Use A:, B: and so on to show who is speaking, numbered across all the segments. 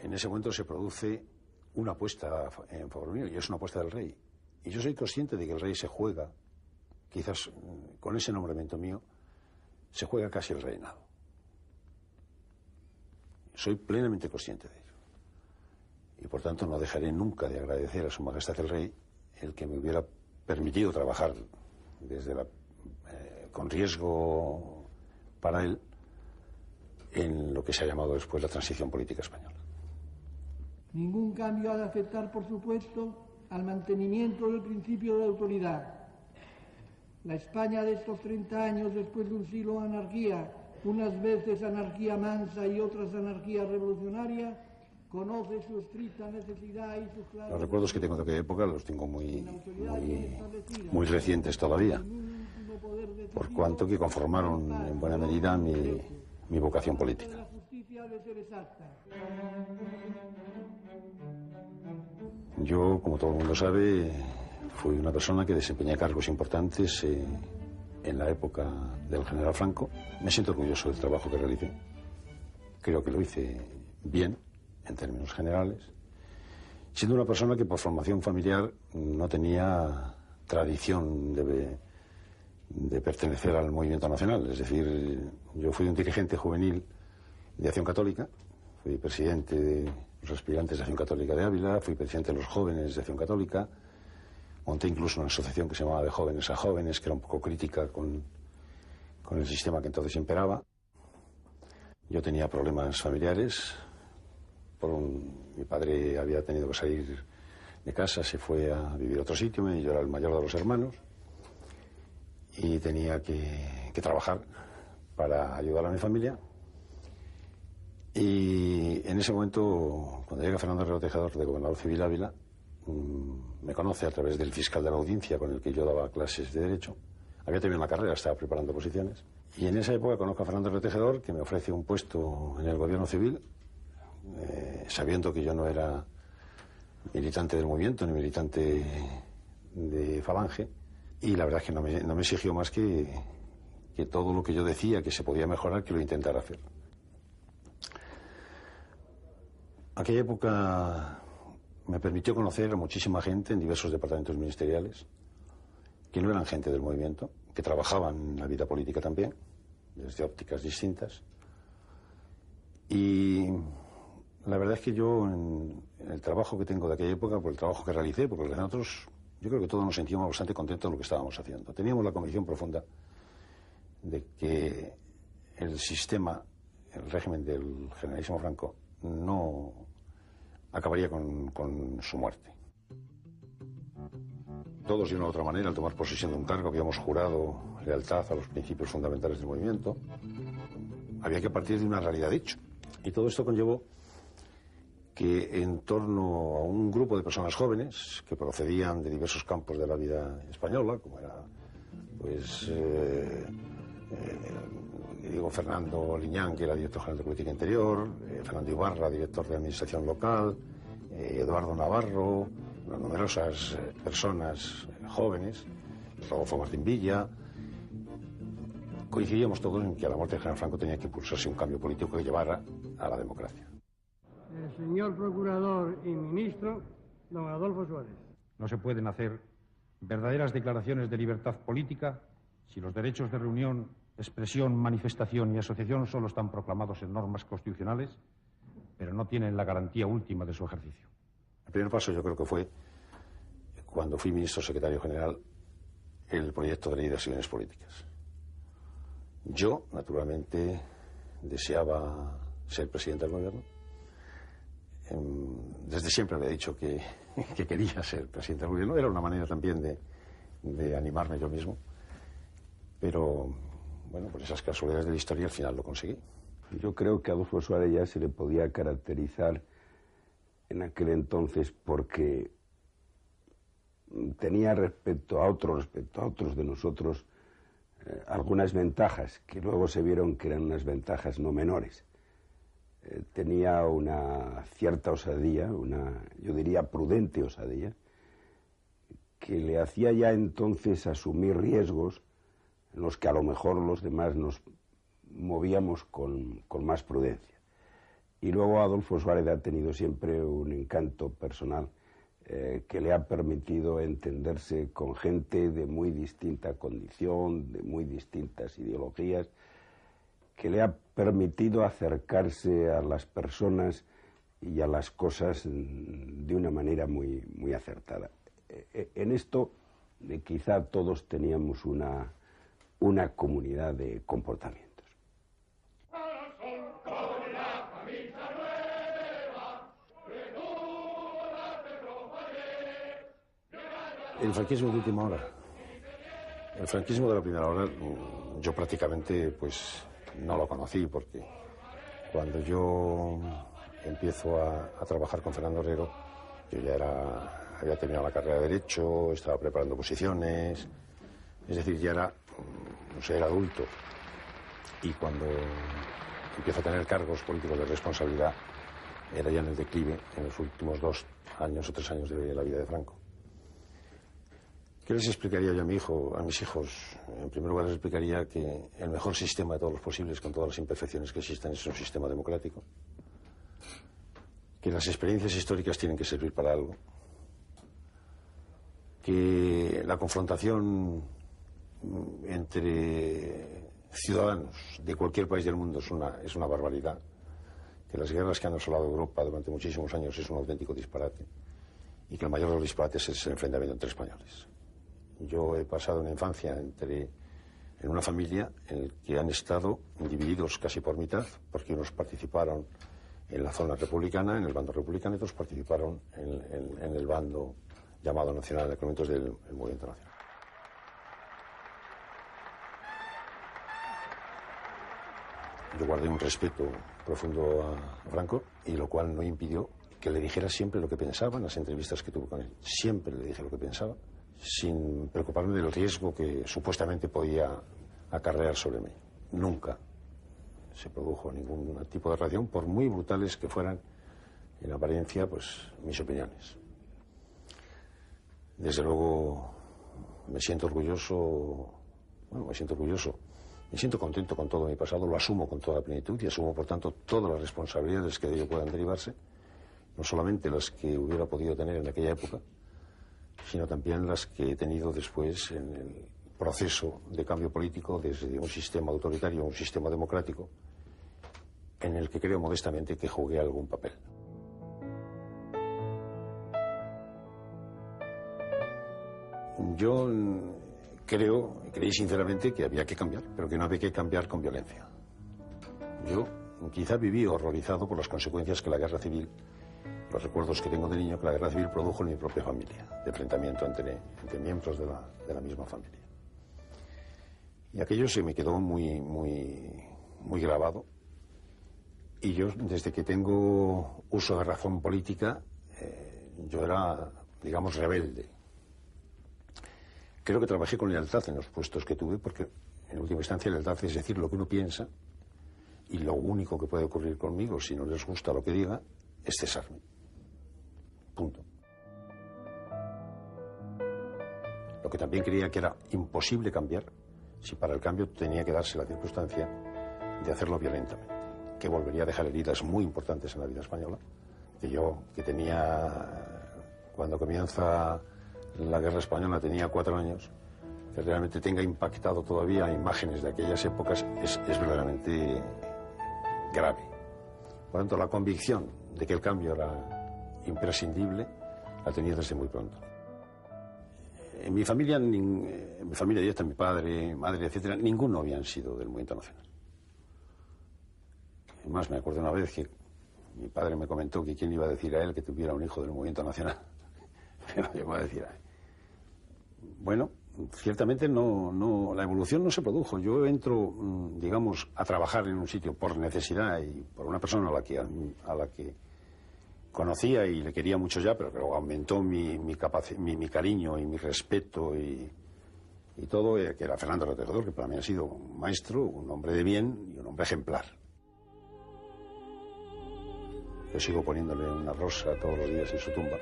A: en ese momento se produce una apuesta en favor mío, y es una apuesta del rey. Y yo soy consciente de que el rey se juega, quizás con ese nombramiento mío, se juega casi el reinado. Soy plenamente consciente de ello. Y por tanto no dejaré nunca de agradecer a Su Majestad el Rey el que me hubiera permitido trabajar con riesgo para él en lo que se ha llamado después la transición política española.
B: Ningún cambio ha de afectar, por supuesto, al mantenimiento del principio de autoridad. La España de estos 30 años, después de un siglo de anarquía, unas veces anarquía mansa y otras anarquía revolucionaria, conoce su estricta necesidad y sus claras...
A: Los recuerdos que tengo de aquella época los tengo muy recientes todavía, por cuanto que conformaron en buena medida mi vocación política. Yo, como todo el mundo sabe, fui una persona que desempeñé cargos importantes en la época del general Franco. Me siento orgulloso del trabajo que realicé. Creo que lo hice bien, en términos generales, siendo una persona que por formación familiar no tenía tradición de pertenecer al movimiento nacional. Es decir, yo fui un dirigente juvenil de Acción Católica, fui presidente de los aspirantes de Acción Católica de Ávila, fui presidente de los jóvenes de Acción Católica, monté incluso una asociación que se llamaba De Jóvenes a Jóvenes, que era un poco crítica con el sistema que entonces imperaba. Yo tenía problemas familiares. Mi padre había tenido que salir de casa, se fue a vivir a otro sitio, yo era el mayor de los hermanos y tenía que trabajar para ayudar a mi familia. Y en ese momento, cuando llega Fernando Herrero Tejedor, de gobernador civil Ávila, me conoce a través del fiscal de la audiencia con el que yo daba clases de Derecho. Había terminado la carrera, estaba preparando oposiciones. Y en esa época conozco a Fernando Herrero Tejedor, que me ofrece un puesto en el gobierno civil, sabiendo que yo no era militante del movimiento ni militante de Falange, y la verdad es que no me exigió más que todo lo que yo decía que se podía mejorar, que lo intentara hacer. Aquella época me permitió conocer a muchísima gente en diversos departamentos ministeriales que no eran gente del movimiento, que trabajaban en la vida política también, desde ópticas distintas. Y la verdad es que yo, en el trabajo que tengo de aquella época, por el trabajo que realicé, porque nosotros, yo creo que todos nos sentíamos bastante contentos de lo que estábamos haciendo. Teníamos la convicción profunda de que el sistema, el régimen del generalísimo Franco, no acabaría con su muerte. Todos, de una u otra manera, al tomar posesión de un cargo, habíamos jurado lealtad a los principios fundamentales del movimiento. Había que partir de una realidad de hecho. Y todo esto conllevó que en torno a un grupo de personas jóvenes que procedían de diversos campos de la vida española, como era digo, Fernando Liñán, que era director general de Política Interior, Fernando Ibarra, director de Administración Local, Eduardo Navarro, numerosas personas jóvenes, Rodolfo Martín Villa. Coincidíamos todos en que a la muerte del general Franco tenía que impulsarse un cambio político que llevara a la democracia.
B: El señor procurador y ministro, don Adolfo Suárez.
C: No se pueden hacer verdaderas declaraciones de libertad política si los derechos de reunión, expresión, manifestación y asociación solo están proclamados en normas constitucionales, pero no tienen la garantía última de su ejercicio.
A: El primer paso yo creo que fue, cuando fui ministro secretario general, el proyecto de ley de acciones políticas. Yo, naturalmente, deseaba ser presidente del gobierno. Desde siempre había dicho que quería ser presidente del gobierno. Era una manera también de animarme yo mismo. Pero, bueno, por esas casualidades de la historia, al final lo conseguí.
D: Yo creo que a Adolfo Suárez ya se le podía caracterizar en aquel entonces porque tenía respecto a otros de nosotros algunas ventajas que luego se vieron que eran unas ventajas no menores. Tenía una cierta osadía, yo diría prudente osadía, que le hacía ya entonces asumir riesgos en los que a lo mejor los demás nos movíamos con más prudencia. Y luego Adolfo Suárez ha tenido siempre un encanto personal que le ha permitido entenderse con gente de muy distinta condición, de muy distintas ideologías, que le ha permitido acercarse a las personas y a las cosas de una manera muy, muy acertada. En esto quizá todos teníamos una comunidad de comportamientos.
A: El franquismo de última hora. El franquismo de la primera hora yo prácticamente pues no lo conocí, porque cuando yo empiezo a trabajar con Fernando Herrero, yo ya había terminado la carrera de Derecho, estaba preparando oposiciones, es decir, ya era adulto. Y cuando empiezo a tener cargos políticos de responsabilidad, era ya en el declive, en los últimos 2 años o 3 años de la vida de Franco. ¿Qué les explicaría yo a mis hijos? En primer lugar, les explicaría que el mejor sistema de todos los posibles, con todas las imperfecciones que existen, es un sistema democrático. Que las experiencias históricas tienen que servir para algo. Que la confrontación entre ciudadanos de cualquier país del mundo es una barbaridad. Que las guerras que han asolado Europa durante muchísimos años es un auténtico disparate. Y que el mayor de los disparates es el enfrentamiento entre españoles. Yo he pasado una infancia en una familia en la que han estado divididos casi por mitad, porque unos participaron en la zona republicana, en el bando republicano, y otros participaron en el bando llamado nacional, en aquel momento es del movimiento nacional. Yo guardé un respeto profundo a Franco, y lo cual no impidió que le dijera siempre lo que pensaba en las entrevistas que tuve con él. Siempre le dije lo que pensaba, sin preocuparme del riesgo que supuestamente podía acarrear sobre mí. Nunca se produjo ningún tipo de reacción, por muy brutales que fueran, en apariencia, pues, mis opiniones. Desde luego, me siento orgulloso, me siento contento con todo mi pasado, lo asumo con toda plenitud y asumo, por tanto, todas las responsabilidades que de ello puedan derivarse, no solamente las que hubiera podido tener en aquella época, sino también las que he tenido después en el proceso de cambio político desde un sistema autoritario a un sistema democrático, en el que creo modestamente que jugué algún papel. Yo creí sinceramente que había que cambiar, pero que no había que cambiar con violencia. Yo quizá viví horrorizado por las consecuencias que la guerra civil, los recuerdos que tengo de niño, que la guerra civil produjo en mi propia familia, de enfrentamiento entre miembros de la misma familia. Y aquello se me quedó muy, muy, muy grabado. Y yo, desde que tengo uso de razón política, yo era, digamos, rebelde. Creo que trabajé con lealtad en los puestos que tuve, porque en última instancia lealtad es decir lo que uno piensa, y lo único que puede ocurrir conmigo, si no les gusta lo que diga, es cesarme. Punto. Lo que también creía que era imposible cambiar, si para el cambio tenía que darse la circunstancia de hacerlo violentamente, que volvería a dejar heridas muy importantes en la vida española, que tenía, cuando comienza la guerra española, tenía 4 años, que realmente tenga impactado todavía imágenes de aquellas épocas es verdaderamente grave. Por lo tanto, la convicción de que el cambio era imprescindible la tenía desde muy pronto. En mi familia directa, mi padre, madre, etcétera, ninguno habían sido del movimiento nacional. Además, me acuerdo una vez que mi padre me comentó que quién iba a decir a él que tuviera un hijo del movimiento nacional. Pero llegó a decir a él. Bueno, ciertamente la evolución no se produjo. Yo entro, digamos, a trabajar en un sitio por necesidad y por una persona a la que conocía y le quería mucho ya, pero que luego aumentó mi cariño y mi respeto y todo, que era Fernando Herrero, que para mí ha sido un maestro, un hombre de bien y un hombre ejemplar. Yo sigo poniéndole una rosa todos los días en su tumba.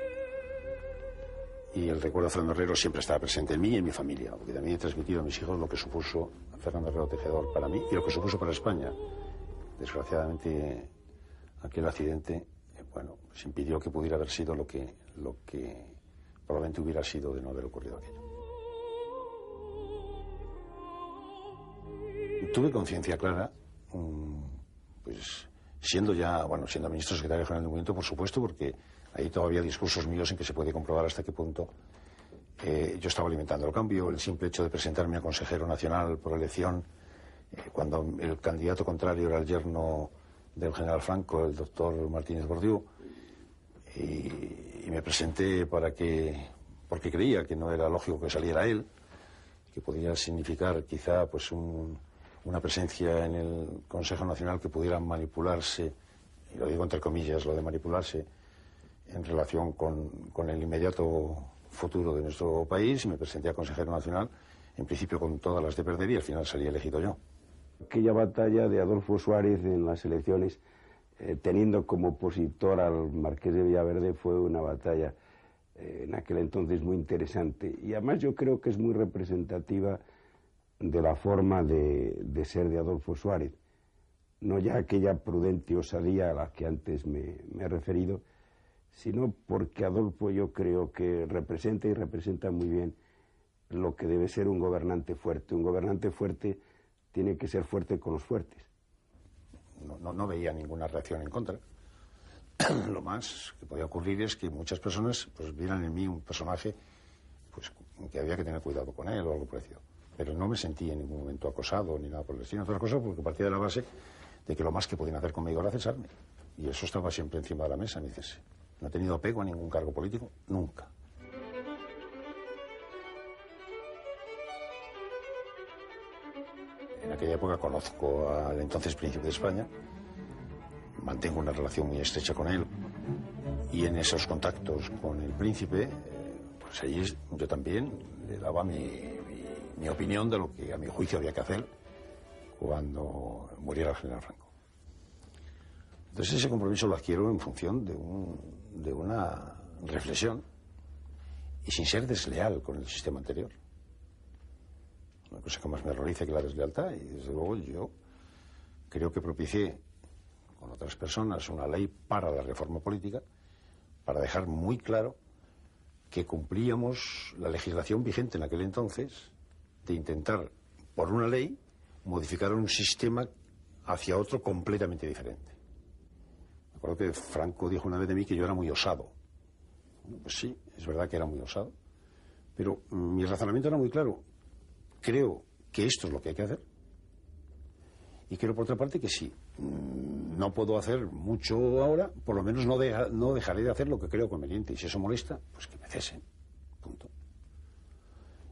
A: Y el recuerdo de Fernando Herrero siempre estaba presente en mí y en mi familia, porque también he transmitido a mis hijos lo que supuso Fernando Herrero Tejedor para mí y lo que supuso para España. Desgraciadamente aquel accidente, bueno, pues impidió que pudiera haber sido lo que probablemente hubiera sido de no haber ocurrido aquello. Tuve conciencia clara, pues siendo ministro secretario general del movimiento, por supuesto, porque hay todavía discursos míos en que se puede comprobar hasta qué punto yo estaba alimentando el cambio. El simple hecho de presentarme a consejero nacional por elección, cuando el candidato contrario era el yerno del general Franco, el doctor Martínez Bordiú, y me presenté porque creía que no era lógico que saliera él, que podía significar quizá pues una presencia en el Consejo Nacional que pudiera manipularse, y lo digo entre comillas, lo de manipularse, en relación con el inmediato futuro de nuestro país, y me presenté a consejero nacional, en principio con todas las de perder, y al final salí elegido yo.
D: Aquella batalla de Adolfo Suárez en las elecciones, teniendo como opositor al marqués de Villaverde, fue una batalla en aquel entonces muy interesante, y además yo creo que es muy representativa de la forma de ser de Adolfo Suárez, no ya aquella prudente osadía a la que antes me he referido, sino porque Adolfo yo creo que representa muy bien lo que debe ser un gobernante fuerte. Un gobernante fuerte tiene que ser fuerte con los fuertes.
A: No veía ninguna reacción en contra. Lo más que podía ocurrir es que muchas personas pues vieran en mí un personaje pues que había que tener cuidado con él o algo parecido. Pero no me sentí en ningún momento acosado ni nada por el estilo. Otra cosa porque partía de la base de que lo más que podían hacer conmigo era cesarme. Y eso estaba siempre encima de la mesa, me dices. No he tenido apego a ningún cargo político, nunca. En aquella época conozco al entonces príncipe de España, mantengo una relación muy estrecha con él, y en esos contactos con el príncipe, pues allí yo también le daba mi opinión de lo que a mi juicio había que hacer cuando muriera el general Franco. Entonces ese compromiso lo adquiero en función de una reflexión y sin ser desleal con el sistema anterior. Una cosa que más me horroriza que la deslealtad, y desde luego yo creo que propicié con otras personas una ley para la reforma política para dejar muy claro que cumplíamos la legislación vigente en aquel entonces de intentar, por una ley, modificar un sistema hacia otro completamente diferente. Me acuerdo que Franco dijo una vez de mí que yo era muy osado. Pues sí, es verdad que era muy osado, pero mi razonamiento era muy claro. Creo que esto es lo que hay que hacer, y creo por otra parte que si no puedo hacer mucho ahora, por lo menos no dejaré de hacer lo que creo conveniente, y si eso molesta, pues que me cesen, punto.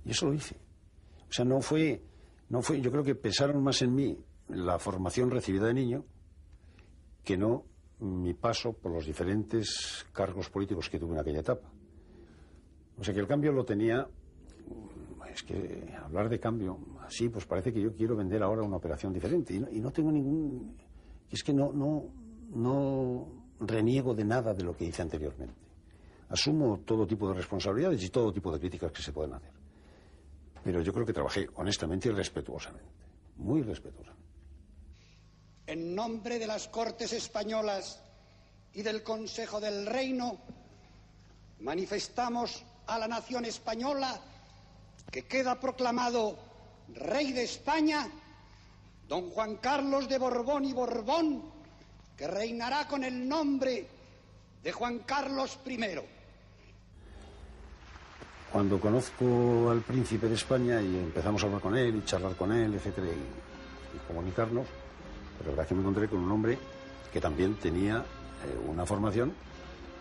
A: Y eso lo hice. O sea, no fue, yo creo que pensaron más en mí la formación recibida de niño que no mi paso por los diferentes cargos políticos que tuve en aquella etapa. O sea que el cambio lo tenía. Es que hablar de cambio así, pues parece que yo quiero vender ahora una operación diferente, y no tengo ningún. Es que no reniego de nada de lo que hice anteriormente. Asumo todo tipo de responsabilidades y todo tipo de críticas que se pueden hacer. Pero yo creo que trabajé honestamente y respetuosamente, muy respetuosamente.
E: En nombre de las Cortes Españolas y del Consejo del Reino, manifestamos a la nación española que queda proclamado Rey de España, don Juan Carlos de Borbón y Borbón, que reinará con el nombre de Juan Carlos I.
A: Cuando conozco al príncipe de España y empezamos a hablar con él y charlar con él, etcétera, y comunicarnos, pues la verdad es que me encontré con un hombre que también tenía una formación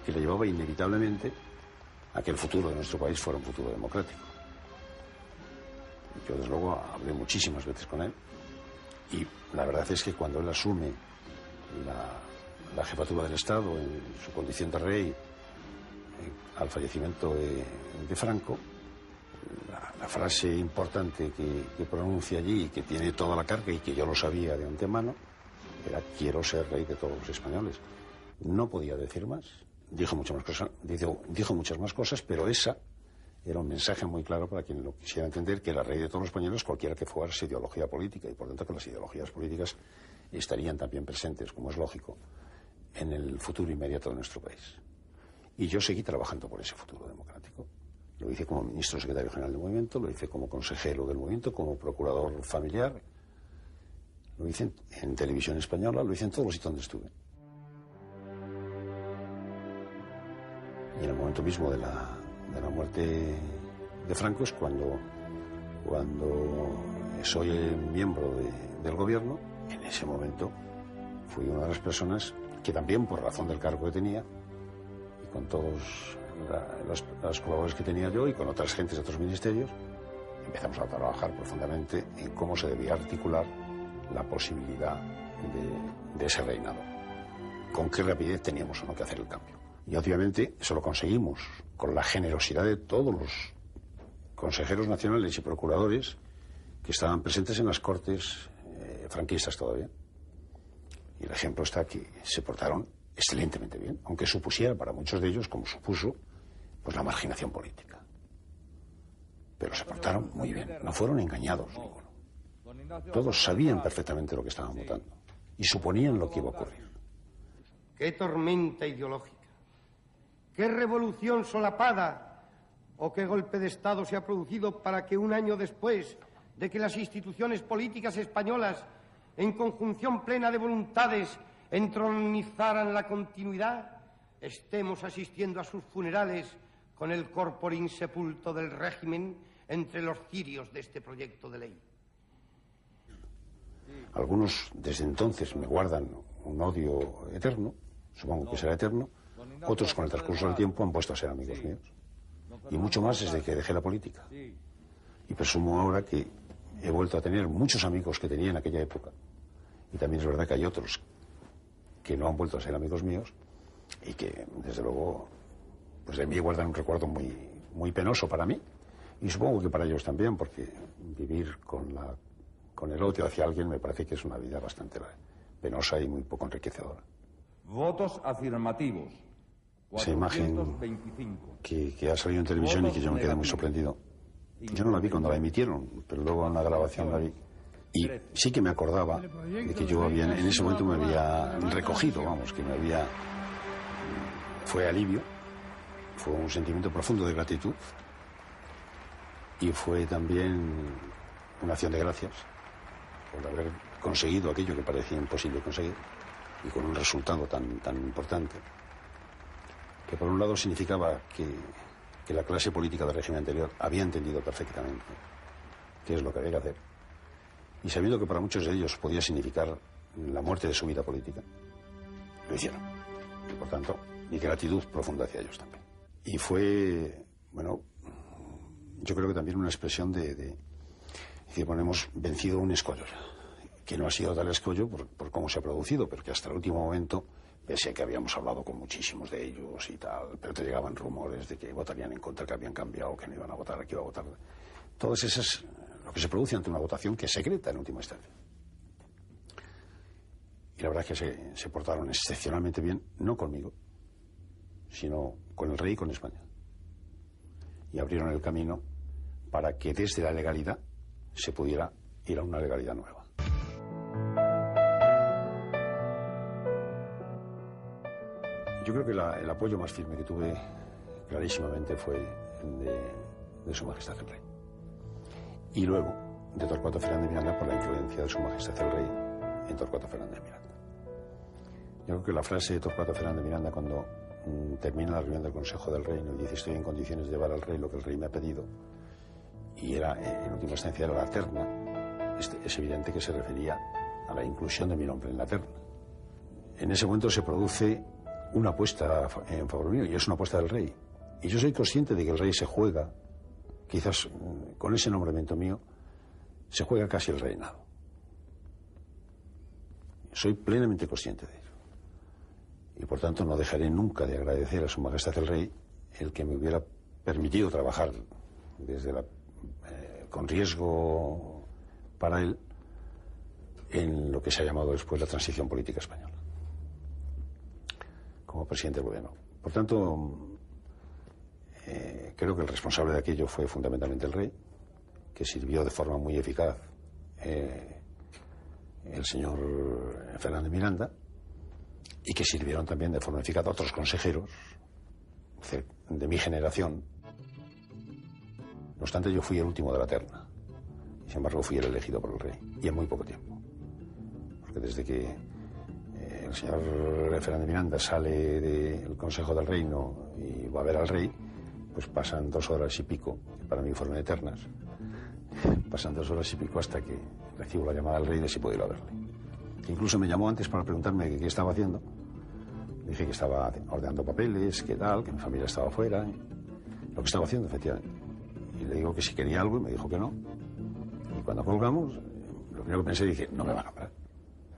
A: que le llevaba inevitablemente a que el futuro de nuestro país fuera un futuro democrático. Yo, desde luego, hablé muchísimas veces con él, y la verdad es que cuando él asume la jefatura del Estado en su condición de rey al fallecimiento de Franco, la frase importante que pronuncia allí, que tiene toda la carga y que yo lo sabía de antemano, era: quiero ser rey de todos los españoles. No podía decir más. Dijo muchas más cosas, pero esa era un mensaje muy claro para quien lo quisiera entender, que era rey de todos los españoles, cualquiera que fuera su ideología política, y por tanto que las ideologías políticas estarían también presentes, como es lógico, en el futuro inmediato de nuestro país. Y yo seguí trabajando por ese futuro democrático. Lo hice como ministro secretario general del movimiento, lo hice como consejero del movimiento, como procurador familiar, lo hice en televisión española, lo hice en todos los sitios donde estuve. Y en el momento mismo de la muerte de Franco es cuando soy miembro del gobierno. En ese momento fui una de las personas que también, por razón del cargo que tenía, y con todos los colaboradores que tenía yo y con otras gentes de otros ministerios, empezamos a trabajar profundamente en cómo se debía articular la posibilidad de ese reinado. Con qué rapidez teníamos o no que hacer el cambio. Y obviamente eso lo conseguimos con la generosidad de todos los consejeros nacionales y procuradores que estaban presentes en las cortes franquistas todavía. Y el ejemplo está que se portaron excelentemente bien, aunque supusiera para muchos de ellos, como supuso, pues la marginación política. Pero se portaron muy bien, no fueron engañados ninguno. Todos sabían perfectamente lo que estaban votando y suponían lo que iba a ocurrir.
F: ¡Qué tormenta ideológica! ¡Qué revolución solapada! ¿O qué golpe de Estado se ha producido para que un año después de que las instituciones políticas españolas, en conjunción plena de voluntades, entronizaran la continuidad, estemos asistiendo a sus funerales con el corpore insepulto del régimen entre los cirios de este proyecto de ley?
A: Algunos desde entonces me guardan un odio eterno, supongo que será eterno. Otros, con el transcurso del tiempo, han puesto a ser amigos míos. Y mucho más desde que dejé la política. Y presumo ahora que he vuelto a tener muchos amigos que tenía en aquella época. Y también es verdad que hay otros que no han vuelto a ser amigos míos y que, desde luego, pues de mí guardan un recuerdo muy, muy penoso para mí. Y supongo que para ellos también, porque vivir con el odio hacia alguien me parece que es una vida bastante penosa y muy poco enriquecedora.
G: Votos afirmativos.
A: Esa imagen que ha salido en televisión y que yo me quedé muy sorprendido. Yo no la vi cuando la emitieron, pero luego en la grabación la vi. Y sí que me acordaba de que yo en ese momento me había recogido, vamos, que me había... Fue alivio, fue un sentimiento profundo de gratitud y fue también una acción de gracias por haber conseguido aquello que parecía imposible conseguir y con un resultado tan importante, que por un lado significaba que la clase política del régimen anterior había entendido perfectamente qué es lo que había que hacer, y sabiendo que para muchos de ellos podía significar la muerte de su vida política, lo hicieron. Y por tanto, mi gratitud profunda hacia ellos también. Y fue, bueno, yo creo que también una expresión de decir, bueno, hemos vencido un escollo ya, que no ha sido tal escollo por cómo se ha producido, pero que hasta el último momento, pese a que habíamos hablado con muchísimos de ellos y tal, pero te llegaban rumores de que votarían en contra, que habían cambiado, que no iban a votar, que iba a votar. Todas esas, lo que se produce ante una votación que es secreta en última instancia. Y la verdad es que se portaron excepcionalmente bien, no conmigo, sino con el rey y con España. Y abrieron el camino para que desde la legalidad se pudiera ir a una legalidad nueva. Yo creo que el apoyo más firme que tuve clarísimamente fue el de Su Majestad el Rey. Y luego de Torcuato Fernández de Miranda por la influencia de Su Majestad el Rey en Torcuato Fernández de Miranda. Yo creo que la frase de Torcuato Fernández de Miranda cuando termina la reunión del Consejo del Reino y dice estoy en condiciones de llevar al rey lo que el rey me ha pedido, y era, en última instancia, era la terna, es evidente que se refería a la inclusión de mi nombre en la terna. En ese momento se produce una apuesta en favor mío, y es una apuesta del rey. Y yo soy consciente de que el rey se juega, quizás con ese nombramiento mío, se juega casi el reinado. Soy plenamente consciente de ello. Y por tanto no dejaré nunca de agradecer a Su Majestad el Rey el que me hubiera permitido trabajar con riesgo para él en lo que se ha llamado después la transición política española, como presidente del gobierno. Por tanto, creo que el responsable de aquello fue fundamentalmente el rey, que sirvió de forma muy eficaz el señor Fernández Miranda, y que sirvieron también de forma eficaz a otros consejeros de mi generación. No obstante, yo fui el último de la terna. Sin embargo, fui el elegido por el rey, y en muy poco tiempo. Porque desde que el señor Fernández Miranda sale del Consejo del Reino y va a ver al rey, pues pasan 2 horas y pico, que para mí fueron eternas. Pasan 2 horas y pico hasta que recibo la llamada del rey de si puedo ir a verle. Incluso me llamó antes para preguntarme qué estaba haciendo. Le dije que estaba ordenando papeles, qué tal, que mi familia estaba fuera, lo que estaba haciendo, efectivamente. Y le digo que si quería algo y me dijo que no. Y cuando colgamos, lo primero que pensé, dije, no me va a nombrar.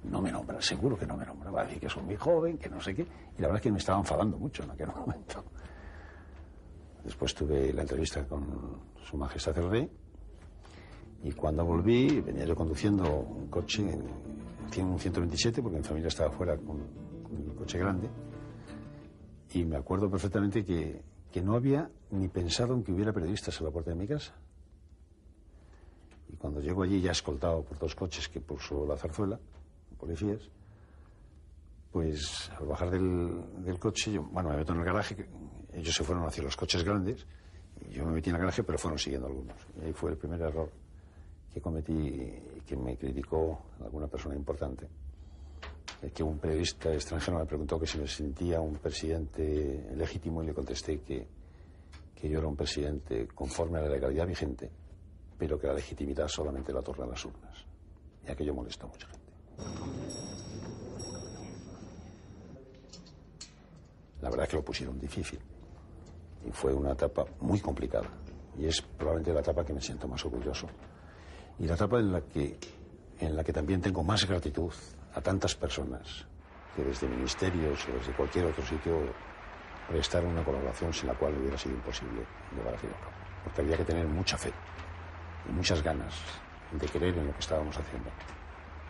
A: No me nombra, seguro que no me nombra. Va a decir que soy muy joven, que no sé qué. Y la verdad es que me estaba enfadando mucho en aquel momento. Después tuve la entrevista con Su Majestad el Rey. Y cuando volví, venía yo conduciendo un coche, un 127, porque mi familia estaba fuera con un coche grande. Y me acuerdo perfectamente que no había ni pensado en que hubiera periodistas a la puerta de mi casa. Y cuando llego allí, ya escoltado por 2 coches que puso la zarzuela, policías, pues al bajar del coche, me meto en el garaje, ellos se fueron hacia los coches grandes, y yo me metí en el garaje, pero fueron siguiendo algunos. Y ahí fue el primer error que cometí y que me criticó alguna persona importante. Que un periodista extranjero me preguntó que si me sentía un presidente legítimo, y le contesté que yo era un presidente conforme a la legalidad vigente, pero que la legitimidad solamente la otorgan las urnas. Y aquello molestó a mucha gente. La verdad es que lo pusieron difícil y fue una etapa muy complicada, y es probablemente la etapa que me siento más orgulloso, y la etapa en la que también tengo más gratitud a tantas personas que desde ministerios o desde cualquier otro sitio prestaron una colaboración sin la cual hubiera sido imposible llevar a cabo, porque había que tener mucha fe y muchas ganas de creer en lo que estábamos haciendo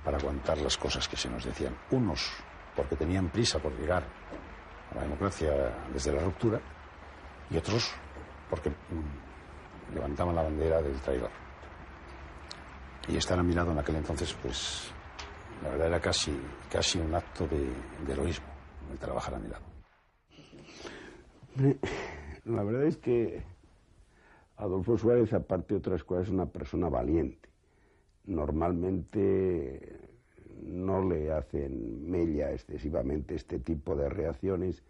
A: para aguantar las cosas que se nos decían. Unos porque tenían prisa por llegar a la democracia desde la ruptura, y otros porque levantaban la bandera del traidor. Y estar a mi lado en aquel entonces, pues la verdad era casi un acto de heroísmo el trabajar a mi lado.
D: La verdad es que Adolfo Suárez, aparte de otras cosas, es una persona valiente. Normalmente no le hacen mella excesivamente este tipo de reacciones,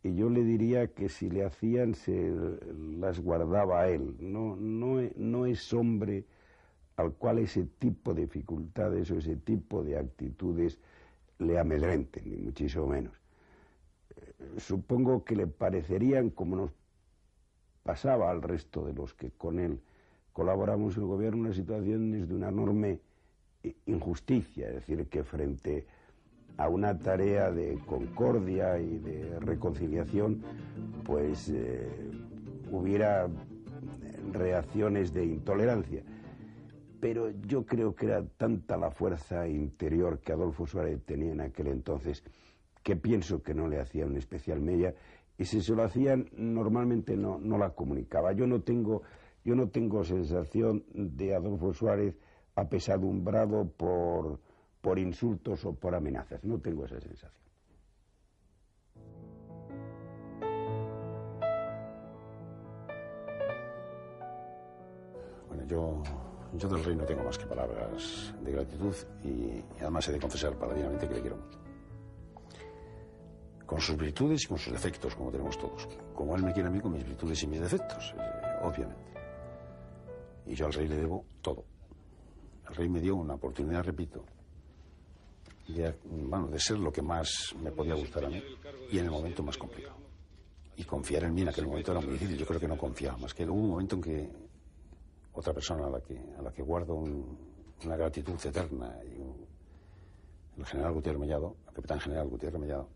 D: y yo le diría que si le hacían se las guardaba a él. No es hombre al cual ese tipo de dificultades o ese tipo de actitudes le amedrenten, ni muchísimo menos. Supongo que le parecerían, como nos pasaba al resto de los que con él colaboramos en el gobierno, unas situaciones de una enorme injusticia, es decir, que frente a una tarea de concordia y de reconciliación, pues hubiera reacciones de intolerancia. Pero yo creo que era tanta la fuerza interior que Adolfo Suárez tenía en aquel entonces, que pienso que no le hacía una especial mella, y si se lo hacían normalmente no la comunicaba. Yo no tengo sensación de Adolfo Suárez apesadumbrado por insultos o por amenazas. No tengo esa sensación.
A: Bueno, yo del rey no tengo más que palabras de gratitud, y además he de confesar paladinamente que le quiero mucho. Con sus virtudes y con sus defectos, como tenemos todos. Como él me quiere a mí, con mis virtudes y mis defectos, obviamente. Y yo al rey le debo todo. El rey me dio una oportunidad, repito, de ser lo que más me podía gustar a mí, y en el momento más complicado. Y confiar en mí en aquel momento era muy difícil. Yo creo que no confiaba más, que hubo un momento en que otra persona a la que guardo una gratitud eterna, el general Gutiérrez Mellado, el capitán general Gutiérrez Mellado,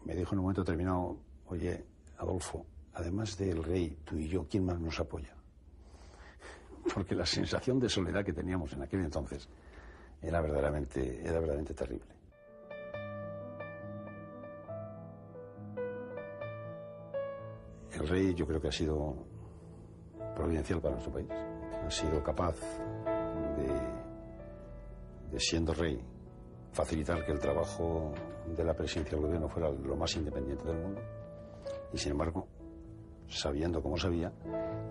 A: me dijo en un momento determinado: oye, Adolfo, además del rey, tú y yo, ¿quién más nos apoya? Porque la sensación de soledad que teníamos en aquel entonces era verdaderamente terrible. El rey, yo creo que ha sido providencial para nuestro país. Ha sido capaz de siendo rey, facilitar que el trabajo de la presidencia del gobierno fuera lo más independiente del mundo. Y sin embargo, sabiendo como sabía,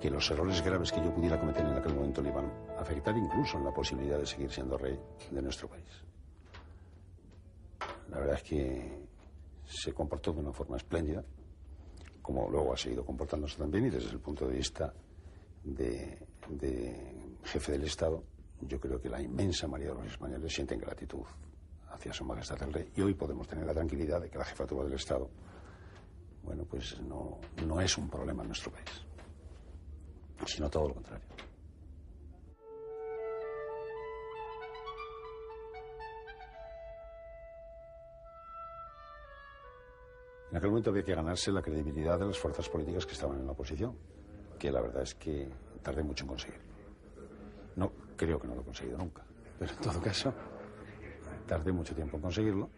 A: que los errores graves que yo pudiera cometer en aquel momento le iban a afectar incluso en la posibilidad de seguir siendo rey de nuestro país. La verdad es que se comportó de una forma espléndida, como luego ha seguido comportándose también, y desde el punto de vista de jefe del Estado, yo creo que la inmensa mayoría de los españoles sienten gratitud hacia su majestad el rey, y hoy podemos tener la tranquilidad de que la jefatura del Estado, bueno, pues no es un problema en nuestro país, sino todo lo contrario. En aquel momento había que ganarse la credibilidad de las fuerzas políticas que estaban en la oposición, que la verdad es que tardé mucho en conseguirlo. No, creo que no lo he conseguido nunca, pero en todo caso tardé mucho tiempo en conseguirlo,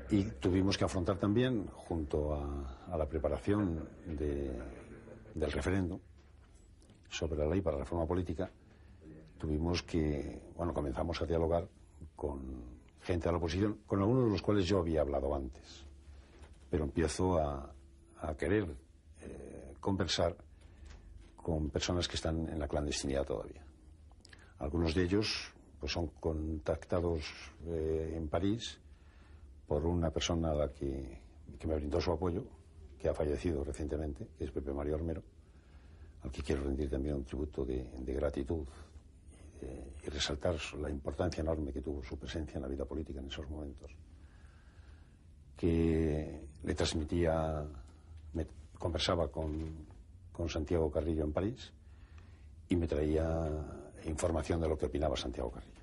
A: y tuvimos que afrontar también, junto a la preparación del referéndum sobre la ley para la reforma política, comenzamos a dialogar con gente de la oposición, con algunos de los cuales yo había hablado antes, pero empiezo a querer conversar con personas que están en la clandestinidad todavía. Algunos de ellos pues son contactados en París por una persona a la que me brindó su apoyo, que ha fallecido recientemente, que es Pepe María Ormero, al que quiero rendir también un tributo de gratitud y resaltar la importancia enorme que tuvo su presencia en la vida política en esos momentos, que le transmitía, conversaba con Santiago Carrillo en París y me traía información de lo que opinaba Santiago Carrillo.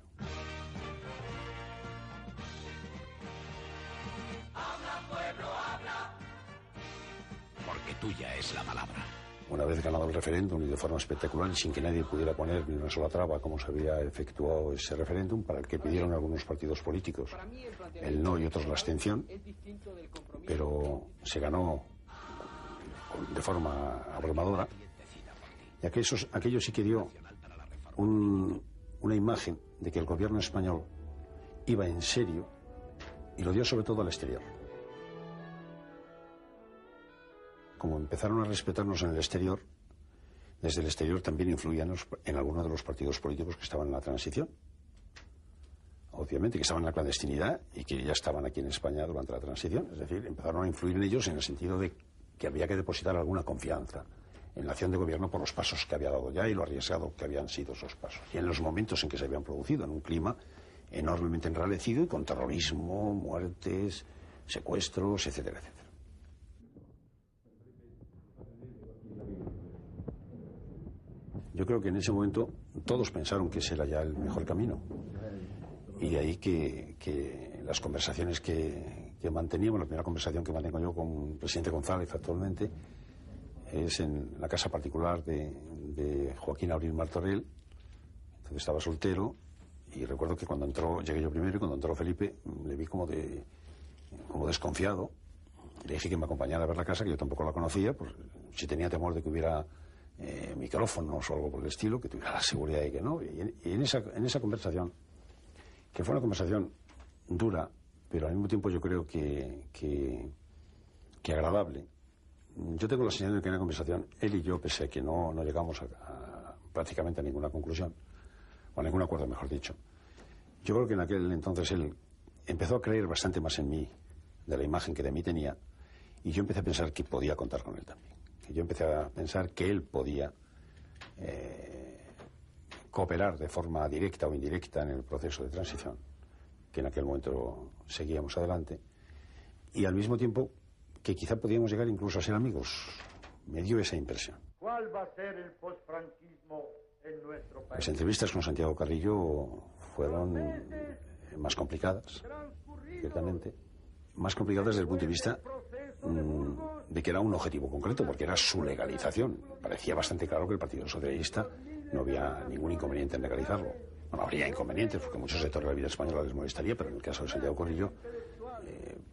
H: Porque tuya es la palabra.
A: Una vez ganado el referéndum y de forma espectacular y sin que nadie pudiera poner ni una sola traba cómo se había efectuado ese referéndum, para el que pidieron algunos partidos políticos el no y otros la abstención, pero se ganó de forma abrumadora, y aquello sí que dio una imagen de que el gobierno español iba en serio, y lo dio sobre todo al exterior. Como empezaron a respetarnos en el exterior, desde el exterior también influían en algunos de los partidos políticos que estaban en la transición. Obviamente que estaban en la clandestinidad y que ya estaban aquí en España durante la transición. Es decir, empezaron a influir en ellos en el sentido de que había que depositar alguna confianza en la acción de gobierno por los pasos que había dado ya y lo arriesgado que habían sido esos pasos. Y en los momentos en que se habían producido, en un clima enormemente enrarecido y con terrorismo, muertes, secuestros, etcétera, etcétera. Yo creo que en ese momento todos pensaron que ese era ya el mejor camino. Y de ahí que las conversaciones que manteníamos, la primera conversación que mantengo yo con el presidente González actualmente, es en la casa particular de Joaquín Abril Martorell. Entonces estaba soltero, y recuerdo que cuando entró, llegué yo primero, y cuando entró Felipe le vi como desconfiado. Le dije que me acompañara a ver la casa, que yo tampoco la conocía, pues si tenía temor de que hubiera micrófonos o algo por el estilo, que tuviera la seguridad de que no. Y en esa conversación, que fue una conversación dura, pero al mismo tiempo yo creo que agradable, yo tengo la sensación de que en la conversación él y yo, pese a que no llegamos prácticamente a ninguna conclusión, o a ningún acuerdo, mejor dicho, yo creo que en aquel entonces él empezó a creer bastante más en mí, de la imagen que de mí tenía, y yo empecé a pensar que podía contar con él también. Yo empecé a pensar que él podía cooperar de forma directa o indirecta en el proceso de transición, que en aquel momento seguíamos adelante, y al mismo tiempo que quizá podíamos llegar incluso a ser amigos. Me dio esa impresión.
I: ¿Cuál va a ser el posfranquismo en nuestro país?
A: Las entrevistas con Santiago Carrillo fueron más complicadas, ciertamente. Más complicadas desde el punto de vista de que era un objetivo concreto, porque era su legalización. Parecía bastante claro que el Partido Socialista no había ningún inconveniente en legalizarlo. Bueno, habría inconvenientes, porque muchos sectores de la vida española les molestaría, pero en el caso de Santiago Carrillo,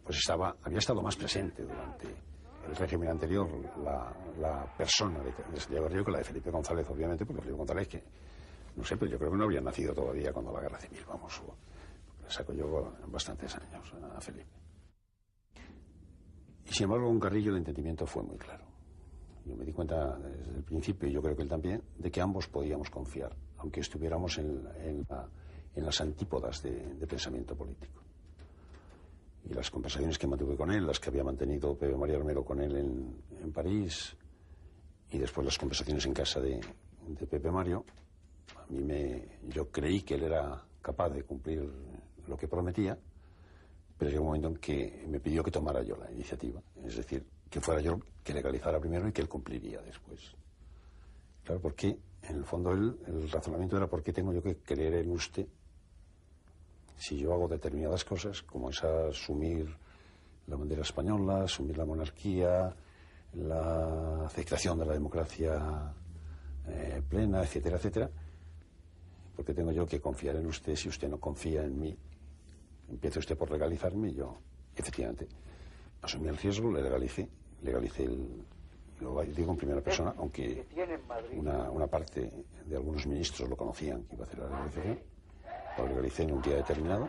A: pues había estado más presente durante el régimen anterior la persona de Santiago Carrillo que la de Felipe González, obviamente, porque Felipe González, que no sé, pero yo creo que no habría nacido todavía cuando la guerra civil, vamos. le saco yo bastantes años a Felipe. Y sin embargo, con Carrillo el entendimiento fue muy claro. Yo me di cuenta desde el principio, y yo creo que él también, de que ambos podíamos confiar, aunque estuviéramos en las antípodas de pensamiento político. Y las conversaciones que mantuve con él, las que había mantenido Pepe María Romero con él en París, y después las conversaciones en casa de Pepe Mario, yo creí que él era capaz de cumplir lo que prometía, pero llegó un momento en que me pidió que tomara yo la iniciativa, es decir, que fuera yo que legalizara primero y que él cumpliría después. Claro, porque en el fondo el razonamiento era: ¿por qué tengo yo que creer en usted si yo hago determinadas cosas, como es asumir la bandera española, asumir la monarquía, la aceptación de la democracia plena, etcétera, etcétera? ¿Por qué tengo yo que confiar en usted si usted no confía en mí? Empieza usted por legalizarme, y yo, efectivamente, asumí el riesgo, le legalicé lo digo en primera persona, aunque una parte de algunos ministros lo conocían que iba a hacer la legalización. Lo legalicé en un día determinado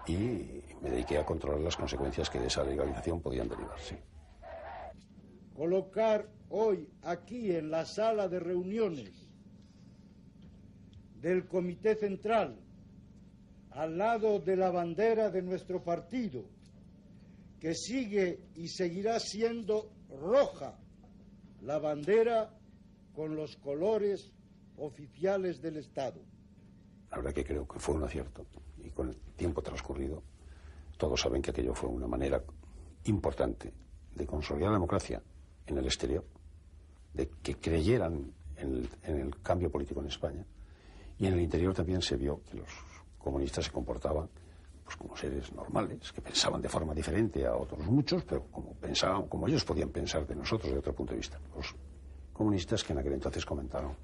A: y me dediqué a controlar las consecuencias que de esa legalización podían derivarse.
J: Colocar hoy aquí en la sala de reuniones del Comité Central, al lado de la bandera de nuestro partido, que sigue y seguirá siendo roja, la bandera con los colores oficiales del Estado.
A: La verdad que creo que fue un acierto, y con el tiempo transcurrido todos saben que aquello fue una manera importante de consolidar la democracia en el exterior, de que creyeran en el cambio político en España, y en el interior también se vio que los comunistas se comportaban pues como seres normales, que pensaban de forma diferente a otros muchos, pero como ellos podían pensar de nosotros de otro punto de vista. Los comunistas que en aquel entonces comentaron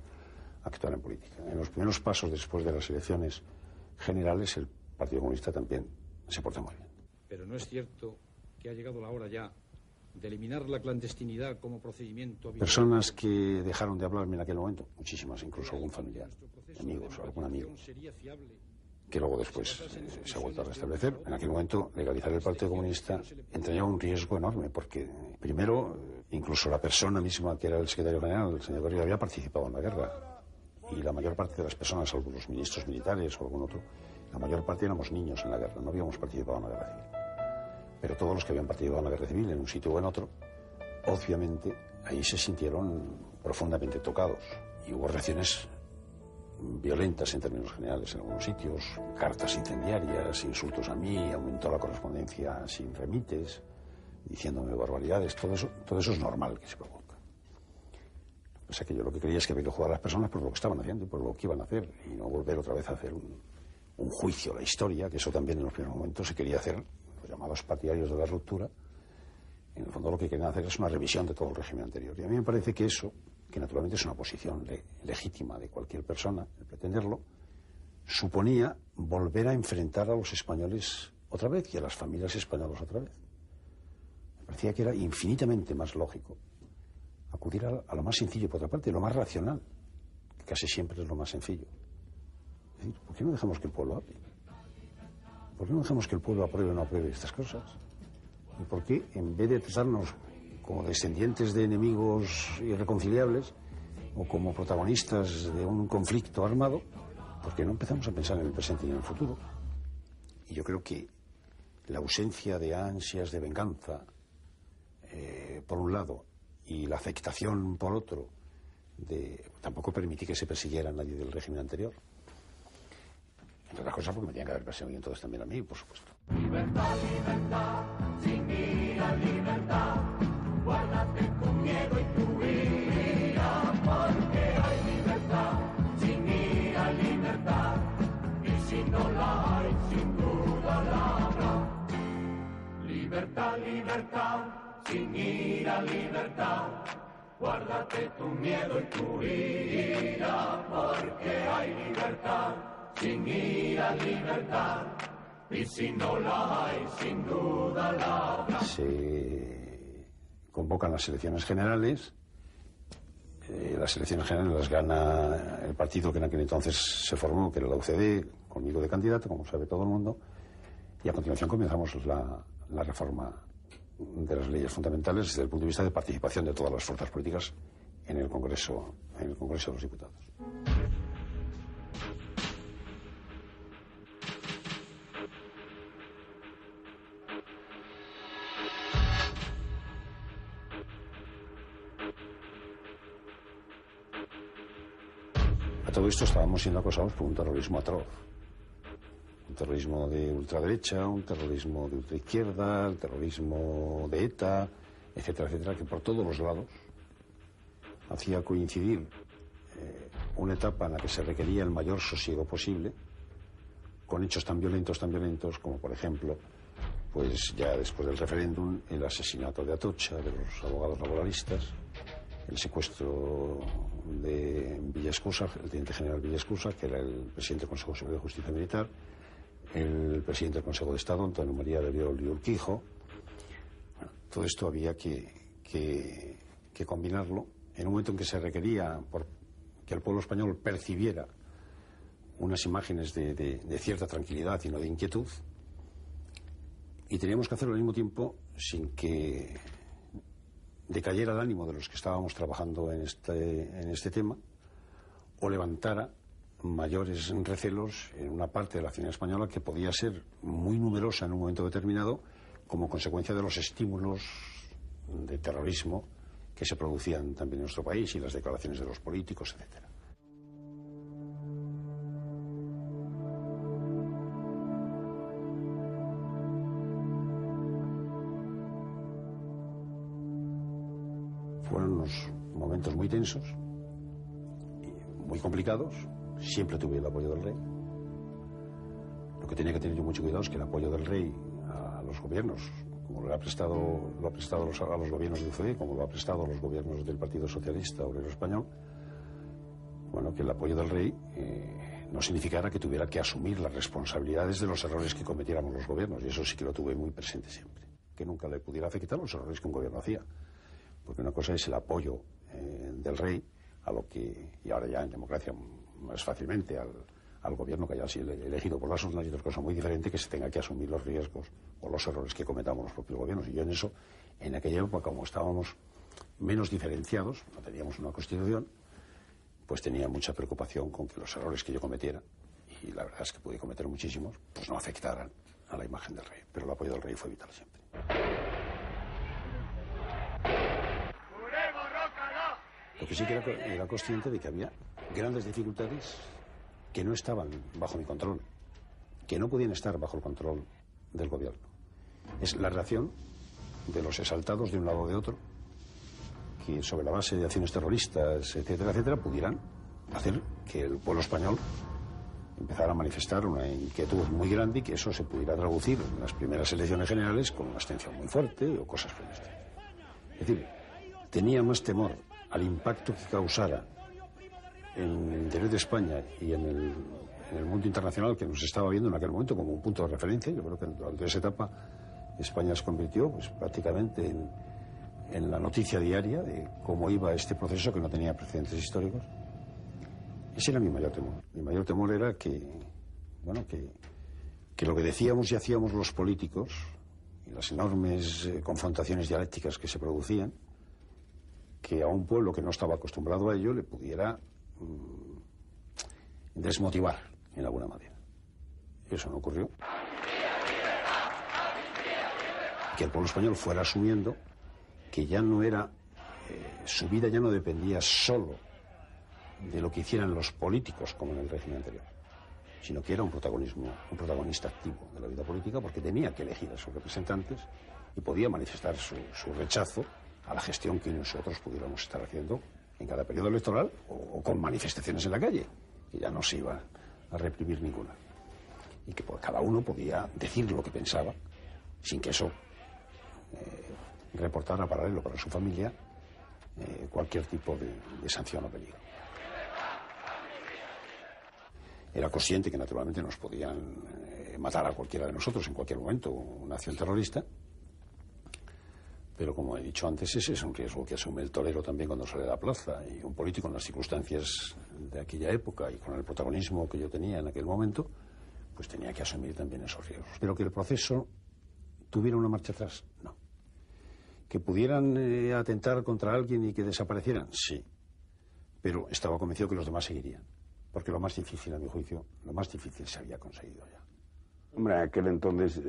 A: actuar en política. En los primeros pasos después de las elecciones generales, el Partido Comunista también se portó muy bien.
C: Pero no es cierto que ha llegado la hora ya de eliminar la clandestinidad como procedimiento habitual.
A: Personas que dejaron de hablarme en aquel momento, muchísimas, incluso algún familiar, amigos o algún amigo, que luego después se ha vuelto a restablecer. En aquel momento, legalizar el Partido Comunista entrañaba un riesgo enorme, porque primero, incluso la persona misma que era el secretario general, el señor Garrido, había participado en la guerra. Y la mayor parte de las personas, salvo los ministros militares o algún otro, la mayor parte éramos niños en la guerra, no habíamos participado en la guerra civil. Pero todos los que habían participado en la guerra civil, en un sitio o en otro, obviamente ahí se sintieron profundamente tocados. Y hubo reacciones violentas en términos generales en algunos sitios, cartas incendiarias, insultos a mí, aumentó la correspondencia sin remites, diciéndome barbaridades. Todo eso es normal que se provoca. O sea que yo lo que creía es que había que jugar a las personas por lo que estaban haciendo y por lo que iban a hacer, y no volver otra vez a hacer un juicio a la historia, que eso también en los primeros momentos se quería hacer, los llamados partidarios de la ruptura. En el fondo lo que querían hacer es una revisión de todo el régimen anterior. Y a mí me parece que eso, que naturalmente es una posición legítima de cualquier persona, el pretenderlo, suponía volver a enfrentar a los españoles otra vez y a las familias españolas otra vez. Me parecía que era infinitamente más lógico acudir a lo más sencillo, por otra parte, lo más racional, que casi siempre es lo más sencillo. Es decir, ¿por qué no dejamos que el pueblo hable? ¿Por qué no dejamos que el pueblo apruebe o no apruebe estas cosas? ¿Y por qué, en vez de tratarnos como descendientes de enemigos irreconciliables o como protagonistas de un conflicto armado, por qué no empezamos a pensar en el presente y en el futuro? Y yo creo que la ausencia de ansias de venganza, por un lado, y la afectación, por otro, tampoco permití que se persiguiera a nadie del régimen anterior. Entre otras cosas porque me tenían que haber perseguido entonces también a mí, por supuesto.
K: Libertad, libertad, sin ira, libertad, guárdate tu miedo y tu ira, porque hay libertad, sin ira, libertad, y si no la hay, sin duda la habrá. Libertad, libertad, sin ira, libertad, guárdate tu miedo y tu ira, porque hay libertad, sin ira, libertad, y si no la hay, sin duda la habrá.
A: Se convocan las elecciones generales. Las elecciones generales las gana el partido que en aquel entonces se formó, que era la UCD, conmigo de candidato, como sabe todo el mundo, y a continuación comenzamos la reforma de las leyes fundamentales desde el punto de vista de participación de todas las fuerzas políticas en el Congreso de los Diputados. A todo esto estábamos siendo acosados por un terrorismo atroz. Un terrorismo de ultraderecha, un terrorismo de ultraizquierda, el terrorismo de ETA, etcétera, etcétera, que por todos los lados hacía coincidir una etapa en la que se requería el mayor sosiego posible, con hechos tan violentos como, por ejemplo, pues ya después del referéndum, el asesinato de Atocha, de los abogados laboralistas, el secuestro de Villaescusa, el teniente general Villaescusa, que era el presidente del Consejo Superior de Justicia Militar, el presidente del Consejo de Estado, Antonio María de Oriol y Urquijo. Bueno, todo esto había que combinarlo en un momento en que se requería que el pueblo español percibiera unas imágenes de cierta tranquilidad y no de inquietud, y teníamos que hacerlo al mismo tiempo sin que decayera el ánimo de los que estábamos trabajando en este tema o levantara mayores recelos en una parte de la ciudadanía española que podía ser muy numerosa en un momento determinado como consecuencia de los estímulos de terrorismo que se producían también en nuestro país y las declaraciones de los políticos, etcétera. Fueron unos momentos muy tensos, muy complicados. Siempre tuve el apoyo del rey. Lo que tenía que tener yo mucho cuidado es que el apoyo del rey a los gobiernos, como lo ha prestado a los gobiernos de UCD, como lo ha prestado a los gobiernos del Partido Socialista Obrero Español, bueno, que el apoyo del rey no significara que tuviera que asumir las responsabilidades de los errores que cometiéramos los gobiernos, y eso sí que lo tuve muy presente siempre, que nunca le pudiera afectar los errores que un gobierno hacía, porque una cosa es el apoyo del rey a lo que, y ahora ya en democracia más fácilmente, al gobierno que haya sido elegido por las urnas, y otra cosa muy diferente que se tenga que asumir los riesgos o los errores que cometamos los propios gobiernos. Y yo en eso, en aquella época, como estábamos menos diferenciados, no teníamos una constitución, pues tenía mucha preocupación con que los errores que yo cometiera, y la verdad es que pude cometer muchísimos, pues no afectaran a la imagen del rey. Pero el apoyo del rey fue vital siempre. Lo que sí que era consciente de que había grandes dificultades que no estaban bajo mi control, que no podían estar bajo el control del gobierno. Es la reacción de los exaltados de un lado o de otro, que sobre la base de acciones terroristas, etcétera, etcétera, pudieran hacer que el pueblo español empezara a manifestar una inquietud muy grande y que eso se pudiera traducir en las primeras elecciones generales con una abstención muy fuerte o cosas por el estilo. Es decir, tenía más temor al impacto que causara en el interior de España y en el mundo internacional, que nos estaba viendo en aquel momento como un punto de referencia. Yo creo que durante esa etapa España se convirtió pues, prácticamente en la noticia diaria de cómo iba este proceso que no tenía precedentes históricos. Ese era mi mayor temor. Mi mayor temor era que lo que decíamos y hacíamos los políticos y las enormes confrontaciones dialécticas que se producían, que a un pueblo que no estaba acostumbrado a ello le pudiera desmotivar en alguna manera. Eso no ocurrió. Que el pueblo español fuera asumiendo que ya no era, su vida ya no dependía solo de lo que hicieran los políticos como en el régimen anterior, sino que era un protagonista activo de la vida política, porque tenía que elegir a sus representantes y podía manifestar su rechazo a la gestión que nosotros pudiéramos estar haciendo en cada periodo electoral o con manifestaciones en la calle, que ya no se iba a reprimir ninguna. Y que cada uno podía decir lo que pensaba sin que eso reportara paralelo para su familia cualquier tipo de sanción o peligro. Era consciente que naturalmente nos podían matar a cualquiera de nosotros en cualquier momento, una acción terrorista. Pero como he dicho antes, ese es un riesgo que asume el torero también cuando sale a la plaza, y un político en las circunstancias de aquella época y con el protagonismo que yo tenía en aquel momento, pues tenía que asumir también esos riesgos. Pero que el proceso tuviera una marcha atrás, no. Que pudieran atentar contra alguien y que desaparecieran, sí. Pero estaba convencido que los demás seguirían. Porque lo más difícil, a mi juicio, lo más difícil se había conseguido ya.
D: Hombre, en aquel entonces,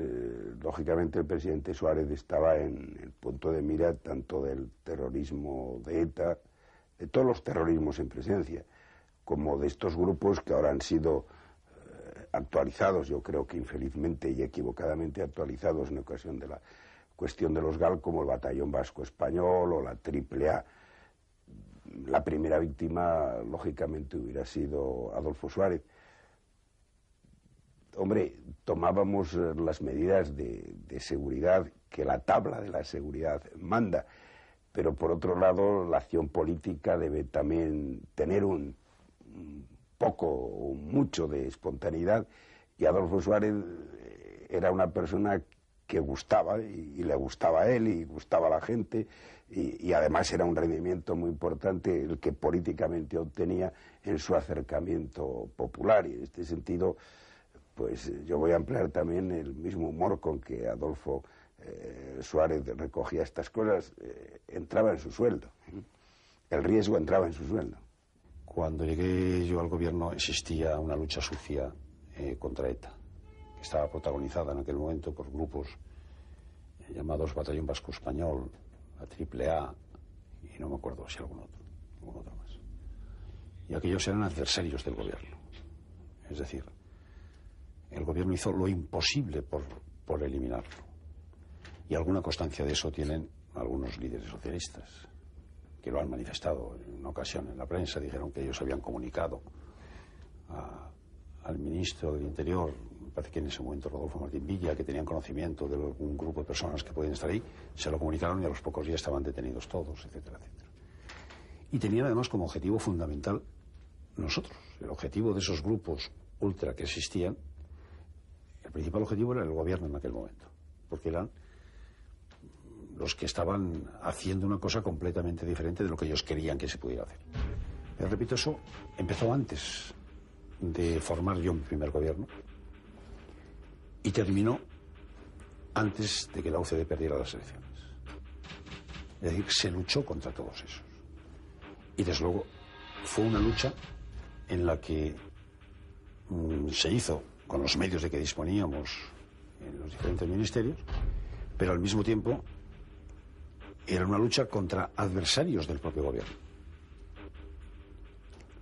D: lógicamente, el presidente Suárez estaba en el punto de mira tanto del terrorismo de ETA, de todos los terrorismos en presencia, como de estos grupos que ahora han sido actualizados, yo creo que infelizmente y equivocadamente actualizados en ocasión de la cuestión de los GAL, como el Batallón Vasco Español o la AAA. La primera víctima, lógicamente, hubiera sido Adolfo Suárez. Hombre, tomábamos las medidas de seguridad que la tabla de la seguridad manda, pero por otro lado la acción política debe también tener un poco o mucho de espontaneidad, y Adolfo Suárez era una persona que gustaba, y le gustaba a él y gustaba a la gente, y además era un rendimiento muy importante el que políticamente obtenía en su acercamiento popular, y en este sentido pues yo voy a emplear también el mismo humor con que Adolfo Suárez recogía estas cosas. Entraba en su sueldo. El riesgo entraba en su sueldo.
A: Cuando llegué yo al gobierno existía una lucha sucia contra ETA, que estaba protagonizada en aquel momento por grupos llamados Batallón Vasco Español, la AAA, y no me acuerdo si algún otro más. Y aquellos eran adversarios del gobierno. Es decir, el gobierno hizo lo imposible por eliminarlo. Y alguna constancia de eso tienen algunos líderes socialistas, que lo han manifestado en una ocasión en la prensa. Dijeron que ellos habían comunicado al ministro del Interior, me parece que en ese momento Rodolfo Martín Villa, que tenían conocimiento de un grupo de personas que podían estar ahí, se lo comunicaron y a los pocos días estaban detenidos todos, etcétera, etcétera. Y tenían además como objetivo fundamental nosotros. El objetivo de esos grupos ultra que existían, el principal objetivo era el gobierno en aquel momento, porque eran los que estaban haciendo una cosa completamente diferente de lo que ellos querían que se pudiera hacer. Pero repito, eso empezó antes de formar yo mi primer gobierno y terminó antes de que la UCD perdiera las elecciones. Es decir, se luchó contra todos esos. Y desde luego fue una lucha en la que se hizo con los medios de que disponíamos en los diferentes ministerios, pero al mismo tiempo era una lucha contra adversarios del propio gobierno.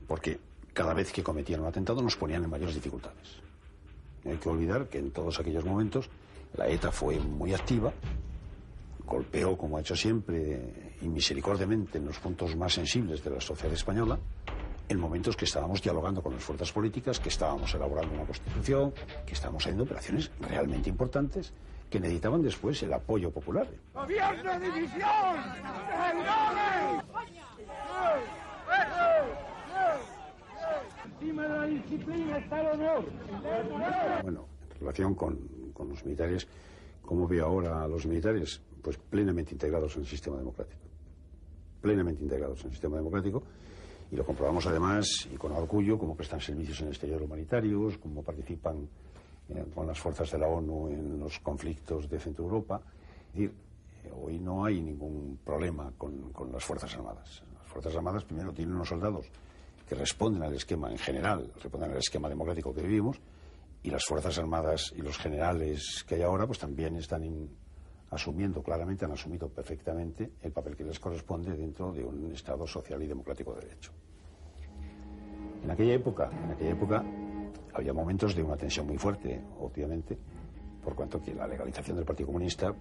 A: Porque cada vez que cometían un atentado nos ponían en mayores dificultades. No hay que olvidar que en todos aquellos momentos la ETA fue muy activa, golpeó, como ha hecho siempre, inmisericordiamente en los puntos más sensibles de la sociedad española, en momentos que estábamos dialogando con las fuerzas políticas, que estábamos elaborando una constitución, que estábamos haciendo operaciones realmente importantes que necesitaban después el apoyo popular.
K: ¡Gobierno de división! ¡Traidores! Encima de la disciplina está el honor.
A: Bueno, en relación con los militares, ¿cómo veo ahora a los militares? Pues plenamente integrados en el sistema democrático. Plenamente integrados en el sistema democrático. Y lo comprobamos además, y con orgullo, cómo prestan servicios en el exterior humanitarios, cómo participan con las fuerzas de la ONU en los conflictos de Centro Europa. Es decir, hoy no hay ningún problema con las Fuerzas Armadas. Las Fuerzas Armadas primero tienen unos soldados que responden al esquema, en general, responden al esquema democrático que vivimos, y las Fuerzas Armadas y los generales que hay ahora pues también están asumiendo claramente, han asumido perfectamente el papel que les corresponde dentro de un Estado social y democrático de derecho. En aquella época había momentos de una tensión muy fuerte, obviamente, por cuanto que la legalización del Partido Comunista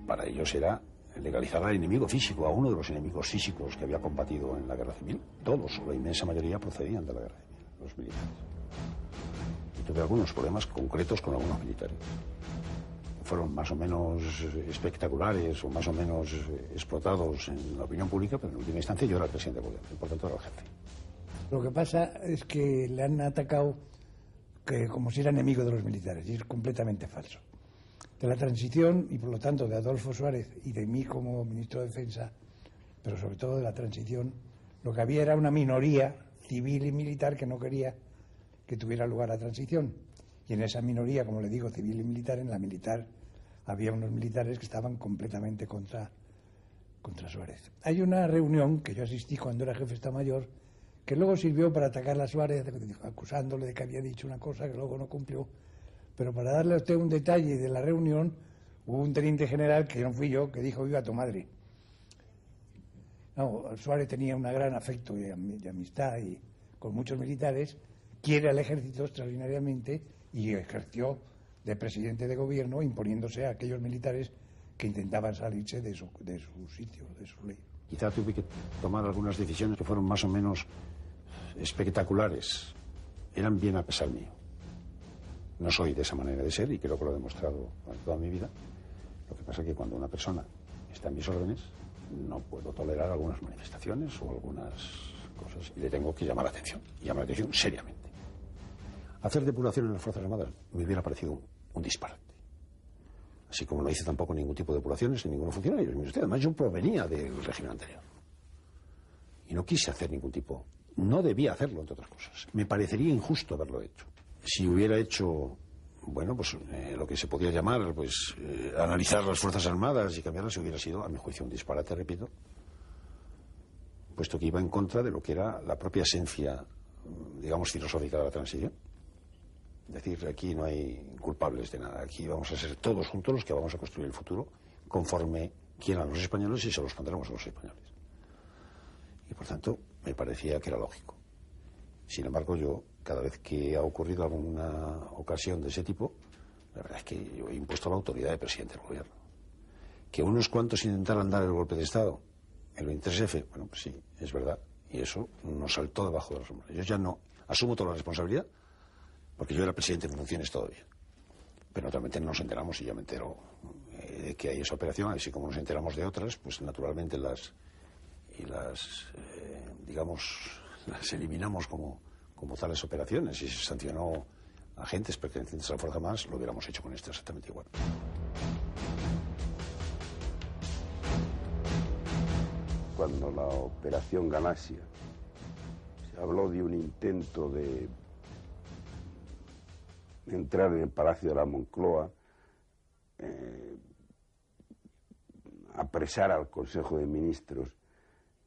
A: para ellos era legalizar al enemigo físico, a uno de los enemigos físicos que había combatido en la guerra civil. Todos, o la inmensa mayoría, procedían de la guerra civil, los militares. Y tuve algunos problemas concretos con algunos militares. Fueron más o menos espectaculares o más o menos explotados en la opinión pública, pero en última instancia yo era el presidente del gobierno y por tanto era el jefe.
L: Lo que pasa es que le han atacado como si era enemigo de los militares, y es completamente falso. De la transición, y por lo tanto de Adolfo Suárez y de mí como ministro de Defensa, pero sobre todo de la transición, lo que había era una minoría civil y militar que no quería que tuviera lugar la transición. Y en esa minoría, como le digo, civil y militar, en la militar había unos militares que estaban completamente contra Suárez. Hay una reunión que yo asistí cuando era jefe de Estado Mayor, que luego sirvió para atacar a Suárez, acusándole de que había dicho una cosa que luego no cumplió. Pero para darle a usted un detalle de la reunión, hubo un teniente general, que no fui yo, que dijo: viva tu madre. No, Suárez tenía un gran afecto y amistad y con muchos militares, quiere al ejército extraordinariamente y ejerció de presidente de gobierno imponiéndose a aquellos militares que intentaban salirse de su sitio, de su ley.
A: Quizá tuve que tomar algunas decisiones que fueron más o menos espectaculares. Eran bien a pesar mío. No soy de esa manera de ser y creo que lo he demostrado toda mi vida. Lo que pasa es que cuando una persona está en mis órdenes, no puedo tolerar algunas manifestaciones o algunas cosas y le tengo que llamar la atención. Y llamar la atención seriamente. Hacer depuración en las Fuerzas Armadas me hubiera parecido un disparate. Así como no hice tampoco ningún tipo de depuraciones en ninguno funcionario. Además, yo provenía del régimen anterior. Y no quise hacer ningún tipo. No debía hacerlo, entre otras cosas. Me parecería injusto haberlo hecho. Si hubiera hecho, bueno, pues lo que se podía llamar, pues, analizar las Fuerzas Armadas y cambiarlas, hubiera sido, a mi juicio, un disparate, repito, puesto que iba en contra de lo que era la propia esencia, digamos, filosófica de la transición. Es decir, aquí no hay culpables de nada. Aquí vamos a ser todos juntos los que vamos a construir el futuro conforme quieran los españoles y se los pondremos a los españoles. Y por tanto, me parecía que era lógico. Sin embargo, yo, cada vez que ha ocurrido alguna ocasión de ese tipo, la verdad es que yo he impuesto la autoridad de presidente del gobierno. Que unos cuantos intentaran dar el golpe de Estado, el 23F, bueno, pues sí, es verdad. Y eso nos saltó debajo de los hombros. Yo ya no asumo toda la responsabilidad, porque yo era presidente en funciones todavía. Pero naturalmente no nos enteramos, y yo me entero de que hay esa operación, así como nos enteramos de otras, pues naturalmente digamos, las eliminamos como tales operaciones. Y si se sancionó a agentes pertenecientes a la Fuerza Armada, lo hubiéramos hecho con esto exactamente igual.
D: Cuando la operación Galaxia se habló de un intento de entrar en el Palacio de la Moncloa, apresar al Consejo de Ministros,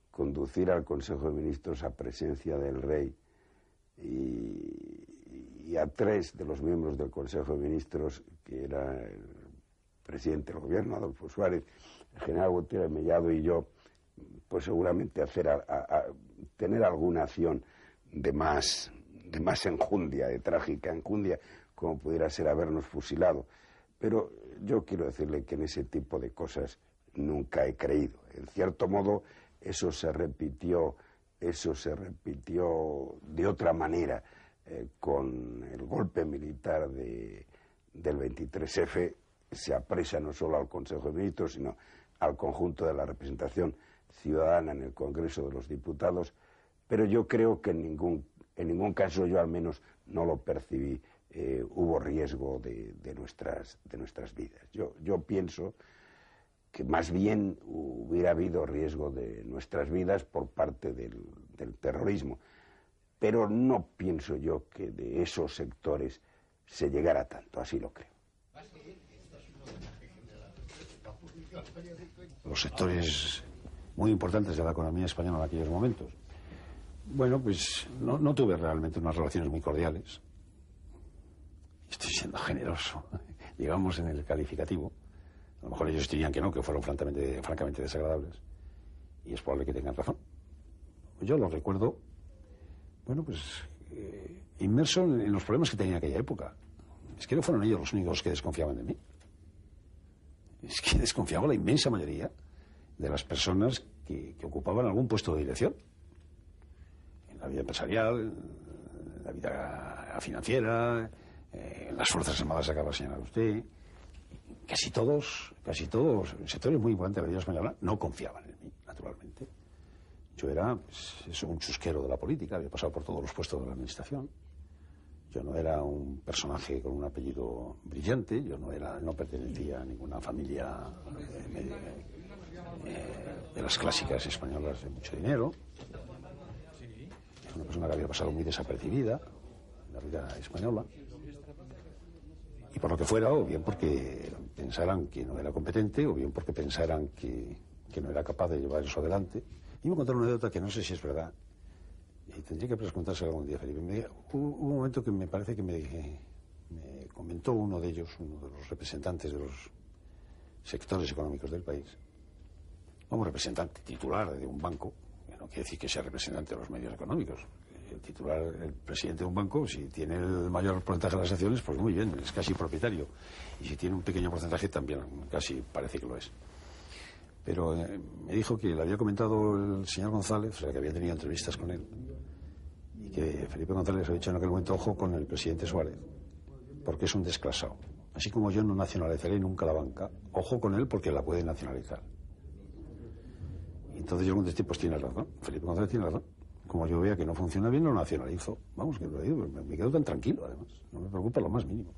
D: conducir al Consejo de Ministros a presencia del rey y a 3 de los miembros del Consejo de Ministros, que era el presidente del gobierno, Adolfo Suárez, el general Gutiérrez Mellado y yo, pues seguramente tener alguna acción de más enjundia, de trágica enjundia, como pudiera ser habernos fusilado. Pero yo quiero decirle que en ese tipo de cosas nunca he creído. En cierto modo, eso se repitió de otra manera con el golpe militar del 23F. Se apresa no solo al Consejo de Ministros, sino al conjunto de la representación ciudadana en el Congreso de los Diputados, pero yo creo que en ningún caso, yo al menos no lo percibí, hubo riesgo de nuestras vidas. Yo pienso que más bien hubiera habido riesgo de nuestras vidas por parte del terrorismo, pero no pienso yo que de esos sectores se llegara tanto, así lo creo.
A: Los sectores muy importantes de la economía española en aquellos momentos. Bueno, pues no tuve realmente unas relaciones muy cordiales. Estoy siendo generoso, digamos, en el calificativo. A lo mejor ellos dirían que no, que fueron francamente desagradables. Y es probable que tengan razón. Yo lo recuerdo, bueno, pues inmerso en los problemas que tenía en aquella época. Es que no fueron ellos los únicos que desconfiaban de mí. Es que desconfiaba la inmensa mayoría de las personas que ocupaban algún puesto de dirección. En la vida empresarial, en la vida financiera, en las Fuerzas Armadas, acaba de señalar usted. Casi todos, sectores muy importantes de la vida española, no confiaban en mí, naturalmente. Yo era pues, un chusquero de la política, había pasado por todos los puestos de la administración. Yo no era un personaje con un apellido brillante, yo no pertenecía a ninguna familia de las clásicas españolas de mucho dinero. Era una persona que había pasado muy desapercibida en la vida española. Y por lo que fuera, o bien porque pensaran que no era competente, o bien porque pensaran que no era capaz de llevar eso adelante. Y me contaron una anécdota que no sé si es verdad, y tendría que preguntársela algún día, Felipe. Hubo un momento que me parece que me comentó uno de ellos, uno de los representantes de los sectores económicos del país, como representante titular de un banco, que no quiere decir que sea representante de los medios económicos. El titular, el presidente de un banco, si tiene el mayor porcentaje de las acciones, pues muy bien, es casi propietario. Y si tiene un pequeño porcentaje, también casi parece que lo es. Pero me dijo que le había comentado el señor González, o sea, que había tenido entrevistas con él, y que Felipe González había dicho en aquel momento, ojo con el presidente Suárez, porque es un desclasado. Así como yo no nacionalizaré nunca la banca, ojo con él porque la puede nacionalizar. Y entonces yo contesté, pues tiene razón, Felipe González tiene razón. Como yo vea que no funciona bien, lo nacionalizo. Vamos, que lo digo, me quedo tan tranquilo, además. No me preocupa lo más mínimo.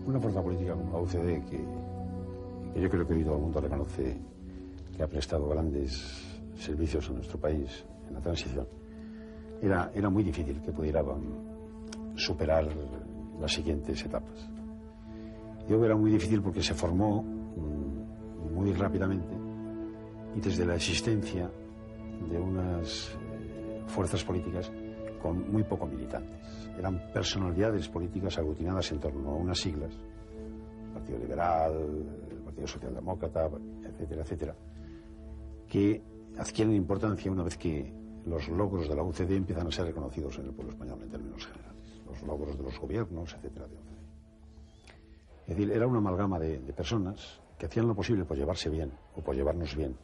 A: Una fuerza política como la UCD, que yo creo que hoy todo el mundo reconoce que ha prestado grandes servicios a nuestro país en la transición, era muy difícil que pudiera superar las siguientes etapas. Digo que era muy difícil porque se formó muy rápidamente y desde la existencia de unas fuerzas políticas con muy poco militantes. Eran personalidades políticas aglutinadas en torno a unas siglas, el Partido Liberal, el Partido Socialdemócrata, etcétera, etcétera, que adquieren importancia una vez que los logros de la UCD empiezan a ser reconocidos en el pueblo español en términos generales, los logros de los gobiernos, etcétera, de UCD. Es decir, era una amalgama de personas que hacían lo posible por llevarse bien o por llevarnos bien,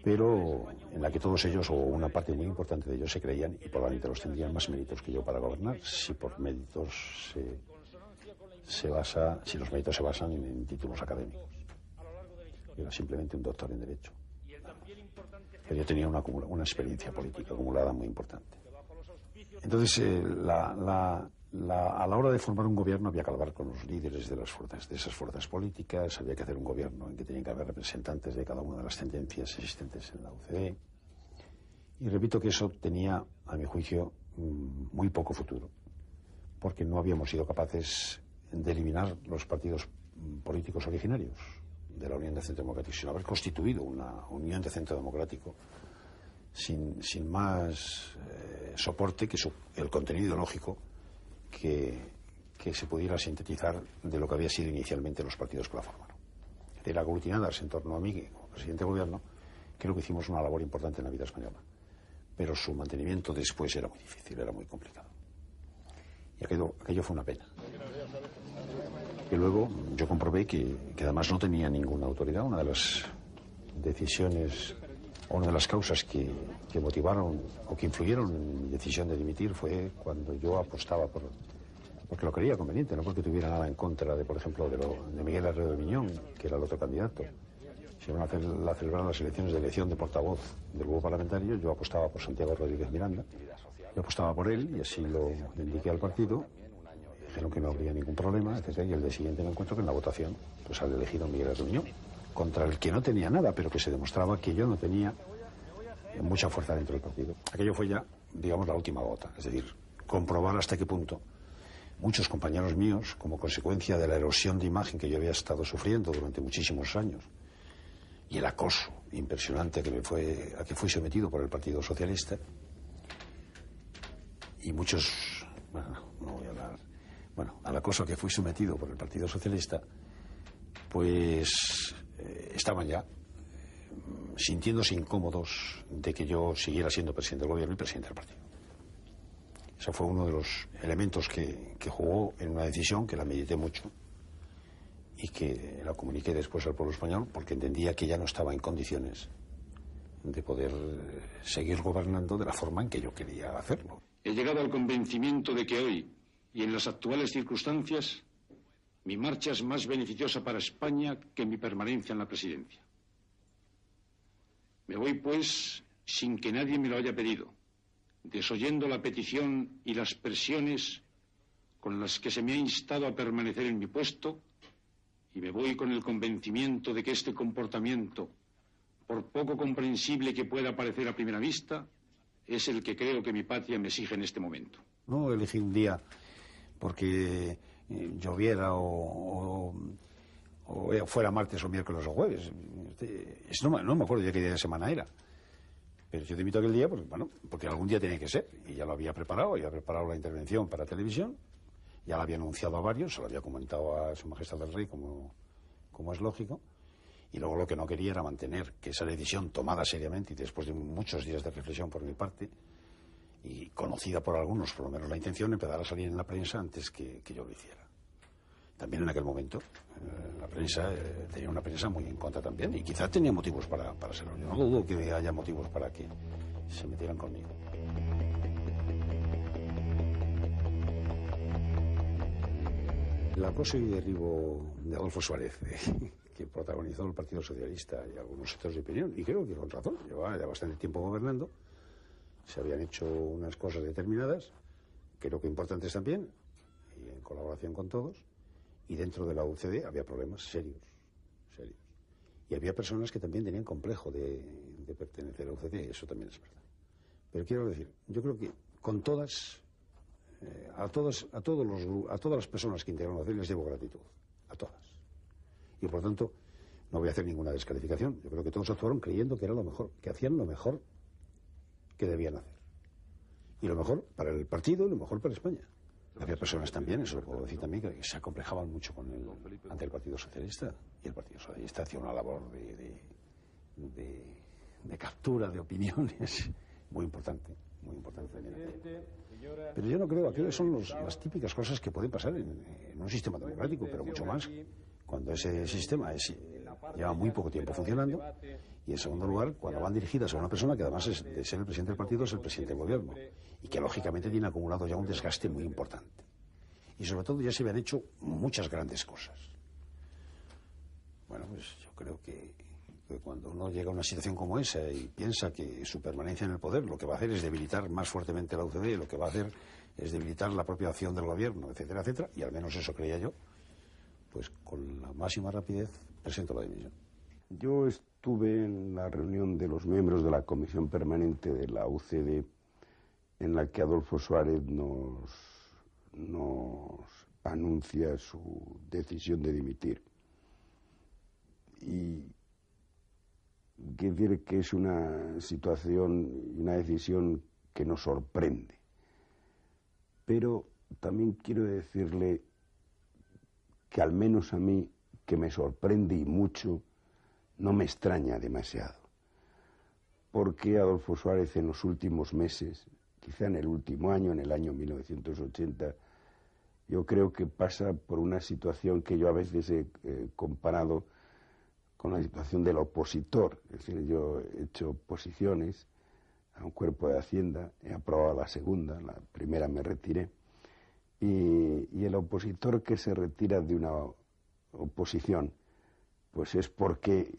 A: pero en la que todos ellos, o una parte muy importante de ellos, se creían y probablemente los tendrían más méritos que yo para gobernar, si por méritos si los méritos se basan en títulos académicos. Era simplemente un doctor en Derecho. Pero yo tenía una experiencia política acumulada muy importante. Entonces, a la hora de formar un gobierno había que hablar con los líderes de esas fuerzas políticas, había que hacer un gobierno en que tenían que haber representantes de cada una de las tendencias existentes en la UCD. Y repito que eso tenía, a mi juicio, muy poco futuro, porque no habíamos sido capaces de eliminar los partidos políticos originarios de la Unión de Centro Democrático, sino haber constituido una Unión de Centro Democrático sin más soporte que el contenido ideológico que se pudiera sintetizar de lo que había sido inicialmente los partidos que la formaron. De la aglutinadas en torno a mí, como presidente de gobierno, creo que hicimos una labor importante en la vida española. Pero su mantenimiento después era muy difícil, era muy complicado. Y aquello fue una pena. Y luego yo comprobé que además no tenía ninguna autoridad. Una de las decisiones, o una de las causas que motivaron o que influyeron en mi decisión de dimitir fue cuando yo apostaba porque lo creía conveniente, no porque tuviera nada en contra de, por ejemplo, de Miguel Herrero de Miñón, que era el otro candidato. Se iban a celebrar las elecciones de elección de portavoz del grupo parlamentario. Yo apostaba por Santiago Rodríguez Miranda. Yo apostaba por él y así lo indiqué al partido. Dijeron que no habría ningún problema, etc. Y el día siguiente me encuentro que en la votación pues había elegido Miguel Herrero de Miñón, contra el que no tenía nada, pero que se demostraba que yo no tenía mucha fuerza dentro del partido. Aquello fue ya, digamos, la última gota. Es decir, comprobar hasta qué punto muchos compañeros míos, como consecuencia de la erosión de imagen que yo había estado sufriendo durante muchísimos años, y el acoso impresionante a que fui sometido por el Partido Socialista, y muchos, no voy a hablar, al acoso a que fui sometido por el Partido Socialista, pues estaban ya sintiéndose incómodos de que yo siguiera siendo presidente del gobierno y presidente del partido. Ese fue uno de los elementos que jugó en una decisión que la medité mucho y que la comuniqué después al pueblo español porque entendía que ya no estaba en condiciones de poder seguir gobernando de la forma en que yo quería hacerlo.
M: He llegado al convencimiento de que hoy, y en las actuales circunstancias, mi marcha es más beneficiosa para España que mi permanencia en la presidencia. Me voy, pues, sin que nadie me lo haya pedido, desoyendo la petición y las presiones con las que se me ha instado a permanecer en mi puesto y me voy con el convencimiento de que este comportamiento, por poco comprensible que pueda parecer a primera vista, es el que creo que mi patria me exige en este momento.
A: No elegí un día porque lloviera o fuera martes o miércoles o jueves. No me acuerdo ya qué día de semana era. Pero yo te invito a aquel día porque algún día tenía que ser. Y ya lo había preparado la intervención para televisión. Ya la había anunciado a varios, se lo había comentado a Su Majestad el Rey, como es lógico. Y luego lo que no quería era mantener que esa decisión tomada seriamente y después de muchos días de reflexión por mi parte, y conocida por algunos, por lo menos la intención, empezara a salir en la prensa antes que yo lo hiciera. También en aquel momento la prensa tenía una prensa muy en contra también, y quizás tenía motivos para serlo. Yo no dudo que haya motivos para que se metieran conmigo. El acoso y derribo de Adolfo Suárez, que protagonizó el Partido Socialista y algunos sectores de opinión, y creo que con razón, llevaba ya bastante tiempo gobernando, se habían hecho unas cosas determinadas, creo que importantes también, y en colaboración con todos, y dentro de la UCD había problemas serios. Y había personas que también tenían complejo de pertenecer a la UCD, y eso también es verdad. Pero quiero decir, yo creo que con todas, a todas las personas que integraron la UCD les debo gratitud, a todas. Y por tanto, no voy a hacer ninguna descalificación. Yo creo que todos actuaron creyendo que era lo mejor, que hacían lo mejor que debían hacer. Y lo mejor para el partido y lo mejor para España. Había personas también, eso lo puedo decir también, que se acomplejaban mucho ante el Partido Socialista. Y el Partido Socialista hacía una labor de captura de opiniones muy importante también. Pero yo no creo, aquellas son las típicas cosas que pueden pasar en un sistema democrático, pero mucho más cuando ese sistema lleva muy poco tiempo funcionando, y en segundo lugar, cuando van dirigidas a una persona que además de ser el presidente del partido es el presidente del gobierno, y que lógicamente tiene acumulado ya un desgaste muy importante. Y sobre todo ya se habían hecho muchas grandes cosas. Bueno, pues yo creo que cuando uno llega a una situación como esa y piensa que su permanencia en el poder lo que va a hacer es debilitar más fuertemente la UCD, lo que va a hacer es debilitar la propia acción del gobierno, etcétera, etcétera, y al menos eso creía yo, pues con la máxima rapidez presento la dimisión.
D: Yo estuve en la reunión de los miembros de la Comisión Permanente de la UCD, en la que Adolfo Suárez nos anuncia su decisión de dimitir. Y quiero decir que es una situación y una decisión que nos sorprende. Pero también quiero decirle que al menos a mí, que me sorprende y mucho, no me extraña demasiado. Porque Adolfo Suárez en los últimos meses, quizá en el último año, en el año 1980, yo creo que pasa por una situación que yo a veces he comparado con la situación del opositor. Es decir, yo he hecho oposiciones a un cuerpo de Hacienda, he aprobado la segunda, la primera me retiré, y el opositor que se retira de una oposición, pues es porque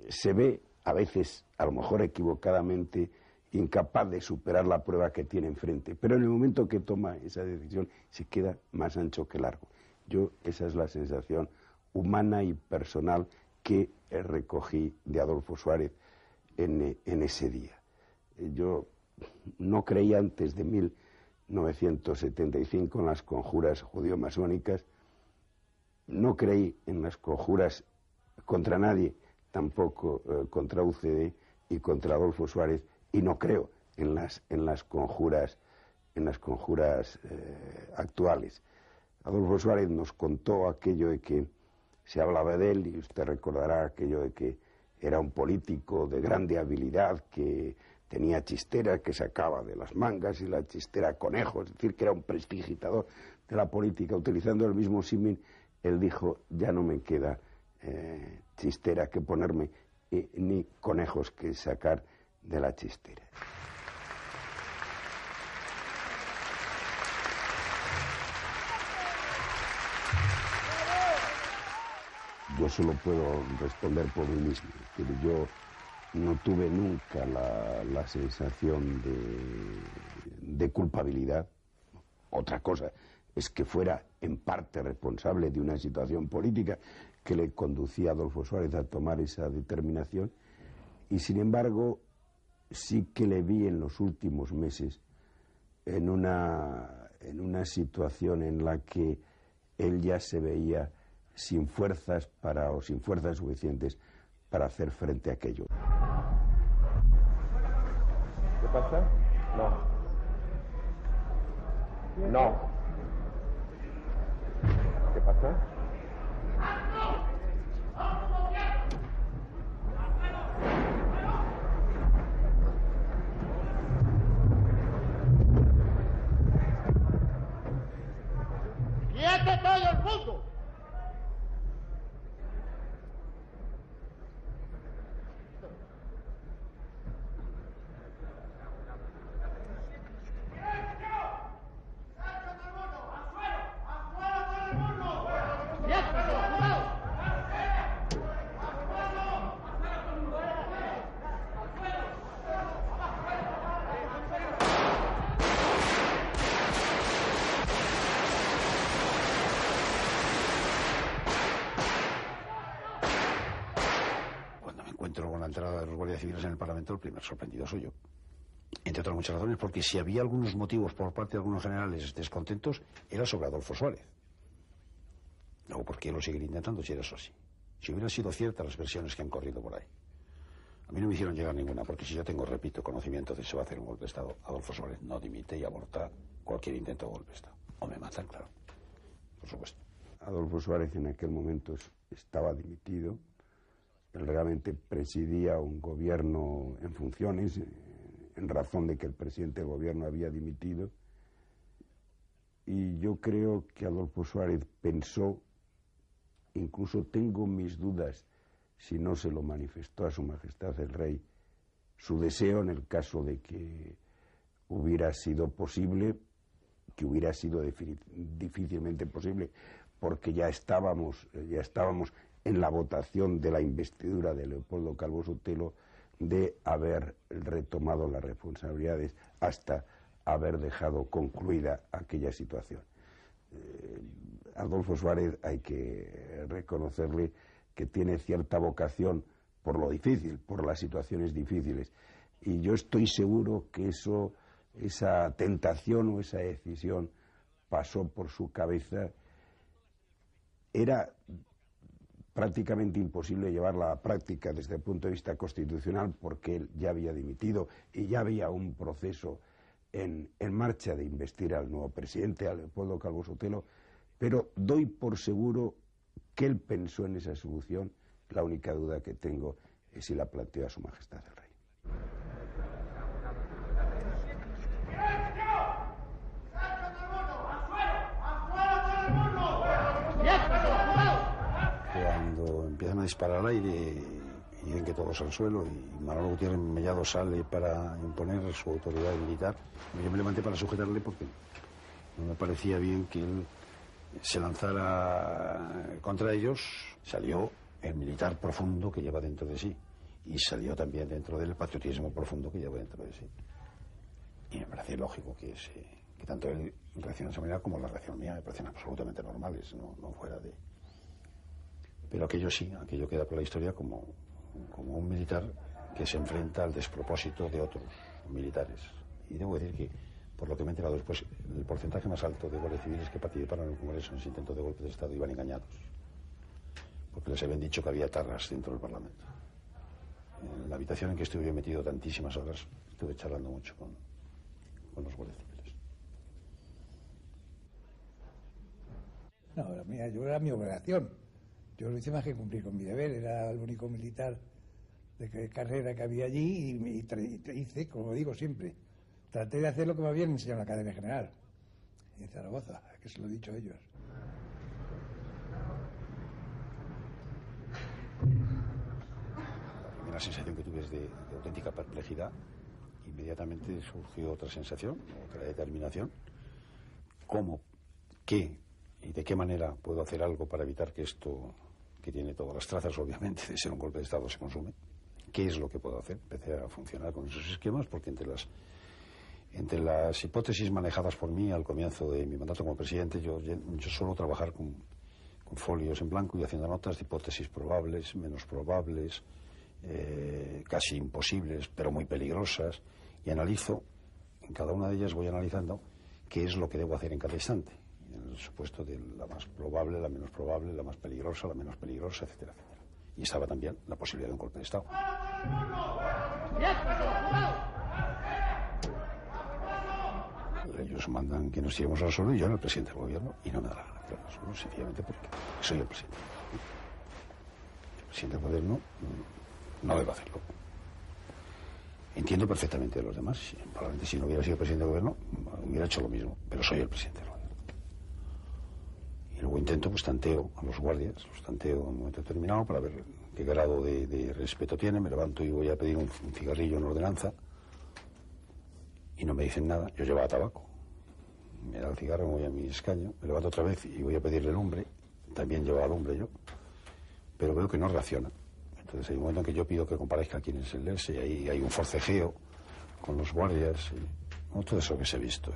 D: se ve, a veces, a lo mejor equivocadamente, incapaz de superar la prueba que tiene enfrente. Pero en el momento que toma esa decisión, se queda más ancho que largo. Esa es la sensación humana y personal que recogí de Adolfo Suárez en ese día. Yo no creía antes de 1975 en las conjuras judío-masónicas, no creí en las conjuras contra nadie, tampoco contra UCD y contra Adolfo Suárez, y no creo en las conjuras actuales. Adolfo Suárez nos contó aquello de que se hablaba de él, y usted recordará aquello de que era un político de grande habilidad, que tenía chistera que sacaba de las mangas y la chistera conejos, es decir, que era un prestidigitador de la política. Utilizando el mismo símil, él dijo: ya no me queda chistera que ponerme, ni conejos que sacar de la chistera. Yo solo puedo responder por mí mismo, pero yo no tuve nunca la sensación de culpabilidad. Otra cosa es que fuera en parte responsable de una situación política que le conducía a Adolfo Suárez a tomar esa determinación, y sin embargo sí que le vi en los últimos meses en una situación en la que él ya se veía sin fuerzas suficientes para hacer frente a aquello.
N: ¿Qué pasa? No. ¿Qué pasa?
I: ¡Quieto todo el mundo!
A: Con la entrada de los guardias civiles en el Parlamento, el primer sorprendido soy yo. Entre otras muchas razones, porque si había algunos motivos por parte de algunos generales descontentos, era sobre Adolfo Suárez. Luego, ¿por qué lo siguen intentando si era eso así? Si hubieran sido ciertas las versiones que han corrido por ahí. A mí no me hicieron llegar ninguna, porque si yo tengo, repito, conocimiento de que se va a hacer un golpe de Estado, Adolfo Suárez no dimite y aborta cualquier intento de golpe de Estado. O me matan, claro. Por supuesto.
D: Adolfo Suárez en aquel momento estaba dimitido. Él realmente presidía un gobierno en funciones, en razón de que el presidente del gobierno había dimitido. Y yo creo que Adolfo Suárez pensó, incluso tengo mis dudas si no se lo manifestó a Su Majestad el Rey, su deseo en el caso de que hubiera sido posible, que hubiera sido difícilmente posible, porque ya estábamos en la votación de la investidura de Leopoldo Calvo Sotelo, de haber retomado las responsabilidades hasta haber dejado concluida aquella situación. Adolfo Suárez, hay que reconocerle que tiene cierta vocación por lo difícil, por las situaciones difíciles, y yo estoy seguro que esa tentación o esa decisión pasó por su cabeza. Era prácticamente imposible llevarla a la práctica desde el punto de vista constitucional, porque él ya había dimitido y ya había un proceso en marcha de investir al nuevo presidente, a Leopoldo Calvo Sotelo, pero doy por seguro que él pensó en esa solución. La única duda que tengo es si la planteó a Su Majestad el Rey.
A: Cuando empiezan a disparar al aire y ven que todos al suelo y Manolo Gutiérrez Mellado sale para imponer su autoridad militar, yo me levanté para sujetarle porque no me parecía bien que él se lanzara contra ellos. Salió el militar profundo que lleva dentro de sí y salió también dentro del patriotismo profundo que lleva dentro de sí. Y me parece lógico que tanto él reaccione de esa manera como la reacción mía me parecen absolutamente normales, no fuera de... Pero aquello sí, aquello queda por la historia como un militar que se enfrenta al despropósito de otros militares. Y debo decir que, por lo que me he enterado después, el porcentaje más alto de guardias civiles que participaron en el Congreso en ese intento de golpe de Estado iban engañados, porque les habían dicho que había tarras dentro del Parlamento. En la habitación en que estuve metido tantísimas horas, estuve charlando mucho con los guardias civiles.
L: No, yo era mi obligación. Yo lo hice más que cumplir con mi deber. Era el único militar de carrera que había allí y hice, como digo siempre, traté de hacer lo que me habían enseñado en la Academia General, en Zaragoza, que se lo he dicho a ellos.
A: La primera sensación que tuve es de auténtica perplejidad. Inmediatamente surgió otra sensación, otra determinación. ¿Cómo, qué y de qué manera puedo hacer algo para evitar que esto, que tiene todas las trazas, obviamente, de ser un golpe de Estado, se consume? ¿Qué es lo que puedo hacer? Empecé a funcionar con esos esquemas, porque entre las hipótesis manejadas por mí al comienzo de mi mandato como presidente, yo suelo trabajar con folios en blanco y haciendo notas de hipótesis probables, menos probables, casi imposibles, pero muy peligrosas, y analizo, en cada una de ellas voy analizando qué es lo que debo hacer en cada instante, en el supuesto de la más probable, la menos probable, la más peligrosa, la menos peligrosa, etcétera, etcétera. Y estaba también la posibilidad de un golpe de Estado. Ellos mandan que nos tiremos al suelo y yo era el presidente del gobierno y no me da la gana tirarme al suelo, sencillamente porque soy el presidente. El presidente del gobierno no debe hacerlo. Entiendo perfectamente de los demás. Probablemente si no hubiera sido presidente del gobierno hubiera hecho lo mismo, pero soy el presidente del gobierno. Y luego intento, pues tanteo a los guardias, los tanteo en un momento determinado para ver qué grado de respeto tienen. Me levanto y voy a pedir un cigarrillo en ordenanza y no me dicen nada. Yo llevaba tabaco. Me da el cigarro, me voy a mi escaño, me levanto otra vez y voy a pedirle lumbre. También llevaba lumbre yo, pero veo que no reacciona. Entonces hay un momento en que yo pido que comparezca quién es el ERSE y ahí hay un forcejeo con los guardias y todo eso que se ha visto.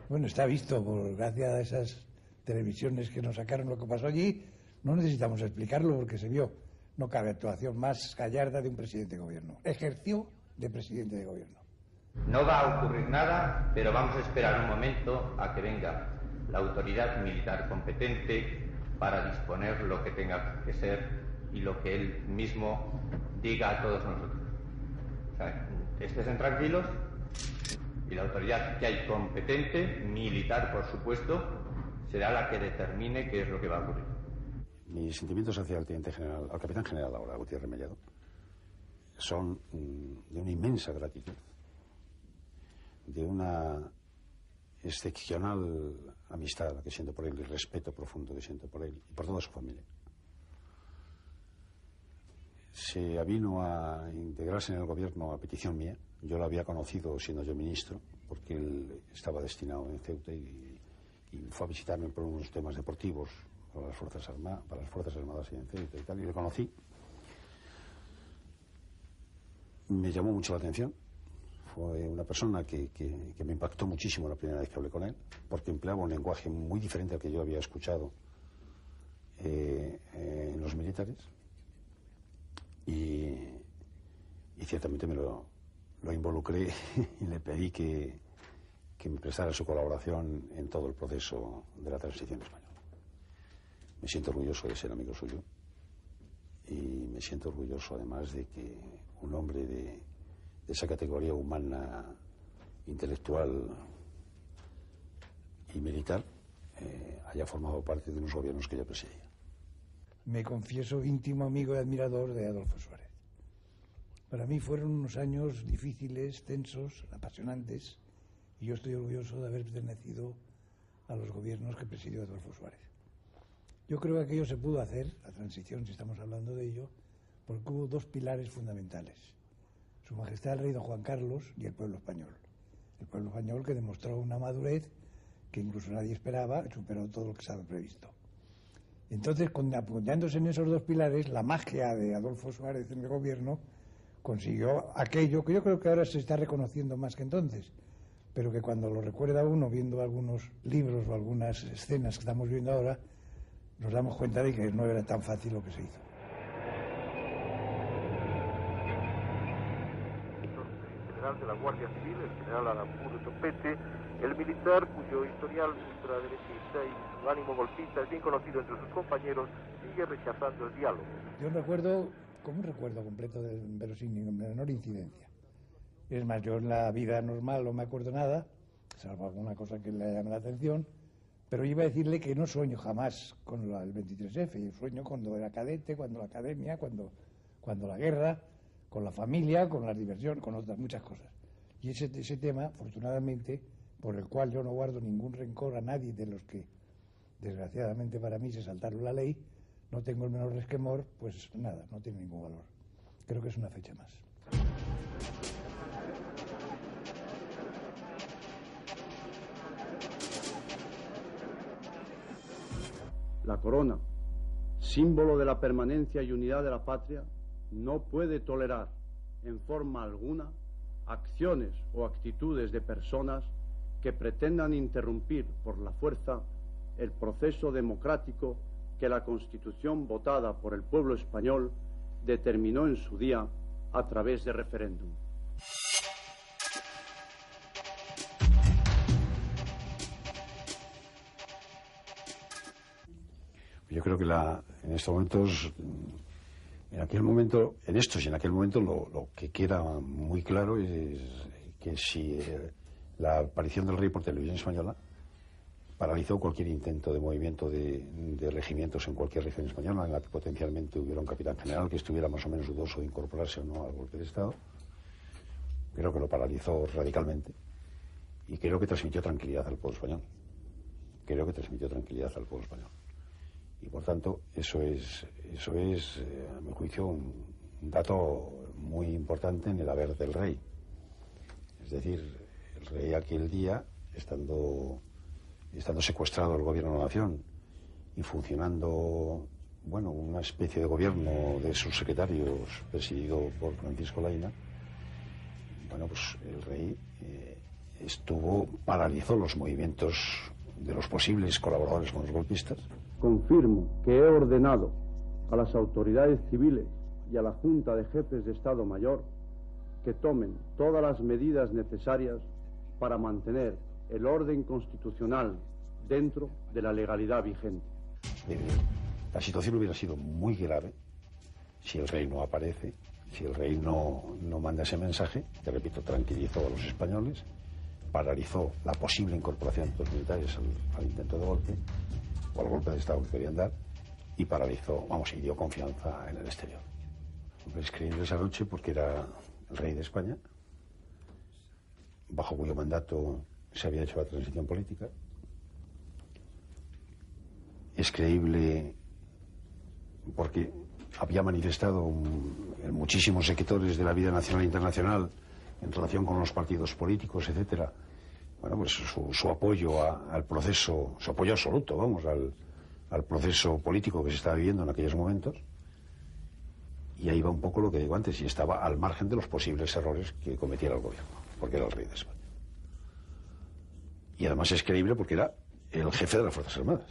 L: Bueno, está visto, gracias a esas televisiones que nos sacaron lo que pasó allí. No necesitamos explicarlo porque se vio. No cabe actuación más gallarda de un presidente de gobierno. Ejerció de presidente de gobierno.
O: No va a ocurrir nada, pero vamos a esperar un momento a que venga la autoridad militar competente para disponer lo que tenga que ser y lo que él mismo diga a todos nosotros. O sea, estén tranquilos y la autoridad que hay competente, militar por supuesto, será la que determine qué es lo que va a ocurrir.
A: Mis sentimientos hacia el teniente general, al capitán general ahora, Gutiérrez Mellado, son de una inmensa gratitud, de una excepcional amistad que siento por él y respeto profundo que siento por él y por toda su familia. Se avino a integrarse en el gobierno a petición mía. Yo lo había conocido siendo yo ministro, porque él estaba destinado en Ceuta y fue a visitarme por unos temas deportivos para las Fuerzas Armadas en Ceuta y tal, y le conocí. Me llamó mucho la atención. Fue una persona que me impactó muchísimo la primera vez que hablé con él, porque empleaba un lenguaje muy diferente al que yo había escuchado en los militares. Y ciertamente me lo involucré y le pedí que me prestara su colaboración en todo el proceso de la transición española. Me siento orgulloso de ser amigo suyo y me siento orgulloso además de que un hombre de esa categoría humana, intelectual y militar haya formado parte de unos gobiernos que yo presidía.
L: Me confieso íntimo amigo y admirador de Adolfo Suárez. Para mí fueron unos años difíciles, tensos, apasionantes, y yo estoy orgulloso de haber pertenecido a los gobiernos que presidió Adolfo Suárez. Yo creo que aquello se pudo hacer, la transición, si estamos hablando de ello, porque hubo dos pilares fundamentales: Su Majestad el Rey Don Juan Carlos y el pueblo español. El pueblo español que demostró una madurez que incluso nadie esperaba, superó todo lo que estaba previsto. Entonces, apoyándose en esos dos pilares, la magia de Adolfo Suárez en el gobierno consiguió aquello que yo creo que ahora se está reconociendo más que entonces, pero que cuando lo recuerda uno viendo algunos libros o algunas escenas que estamos viendo ahora, nos damos cuenta de que no era tan fácil lo que se hizo.
P: El general de la Guardia Civil, el general Aramburu Topete, el militar cuyo historial ultraderechista y su ánimo golpista es bien conocido entre sus compañeros, sigue rechazando el diálogo.
L: Yo recuerdo, como un recuerdo completo del verosímil, de menor incidencia. Es más, yo en la vida normal no me acuerdo nada, salvo alguna cosa que le llame la atención, pero iba a decirle que no sueño jamás con el 23F, yo sueño cuando era cadete, cuando la academia, cuando la guerra, con la familia, con la diversión, con otras muchas cosas. Y ese tema, afortunadamente, por el cual yo no guardo ningún rencor a nadie de los que, desgraciadamente para mí, se saltaron la ley, no tengo el menor resquemor, pues nada, no tiene ningún valor. Creo que es una fecha más.
Q: La corona, símbolo de la permanencia y unidad de la patria, no puede tolerar en forma alguna acciones o actitudes de personas que pretendan interrumpir por la fuerza el proceso democrático que la Constitución votada por el pueblo español determinó en su día a través de referéndum.
A: Yo creo que en estos momentos, en estos y en aquel momento, lo que queda muy claro es que si la aparición del rey por televisión española paralizó cualquier intento de movimiento de regimientos en cualquier región española en la que potencialmente hubiera un capitán general que estuviera más o menos dudoso de incorporarse o no al golpe de Estado. Creo que lo paralizó radicalmente y creo que transmitió tranquilidad al pueblo español. Y por tanto, eso es a mi juicio, un dato muy importante en el haber del rey. Es decir, el rey aquel día, estando secuestrado el gobierno de la nación y funcionando, bueno, una especie de gobierno de sus secretarios presidido por Francisco Laina, bueno, pues el rey paralizó los movimientos de los posibles colaboradores con los golpistas.
Q: Confirmo que he ordenado a las autoridades civiles y a la Junta de Jefes de Estado Mayor que tomen todas las medidas necesarias para mantener el orden constitucional dentro de la legalidad vigente.
A: La situación hubiera sido muy grave si el rey no aparece, si el rey no manda ese mensaje, que repito, tranquilizó a los españoles, paralizó la posible incorporación de los militares al intento de golpe, o al golpe de Estado que querían dar, y paralizó, y dio confianza en el exterior. Es creíble esa noche porque era el rey de España, bajo cuyo mandato se había hecho la transición política. Es creíble porque había manifestado en muchísimos sectores de la vida nacional e internacional en relación con los partidos políticos, etcétera, bueno, pues su apoyo al proceso, su apoyo absoluto, al proceso político que se estaba viviendo en aquellos momentos. Y ahí va un poco lo que digo antes, y estaba al margen de los posibles errores que cometiera el gobierno, porque era el rey de España. Y además es creíble porque era el jefe de las Fuerzas Armadas.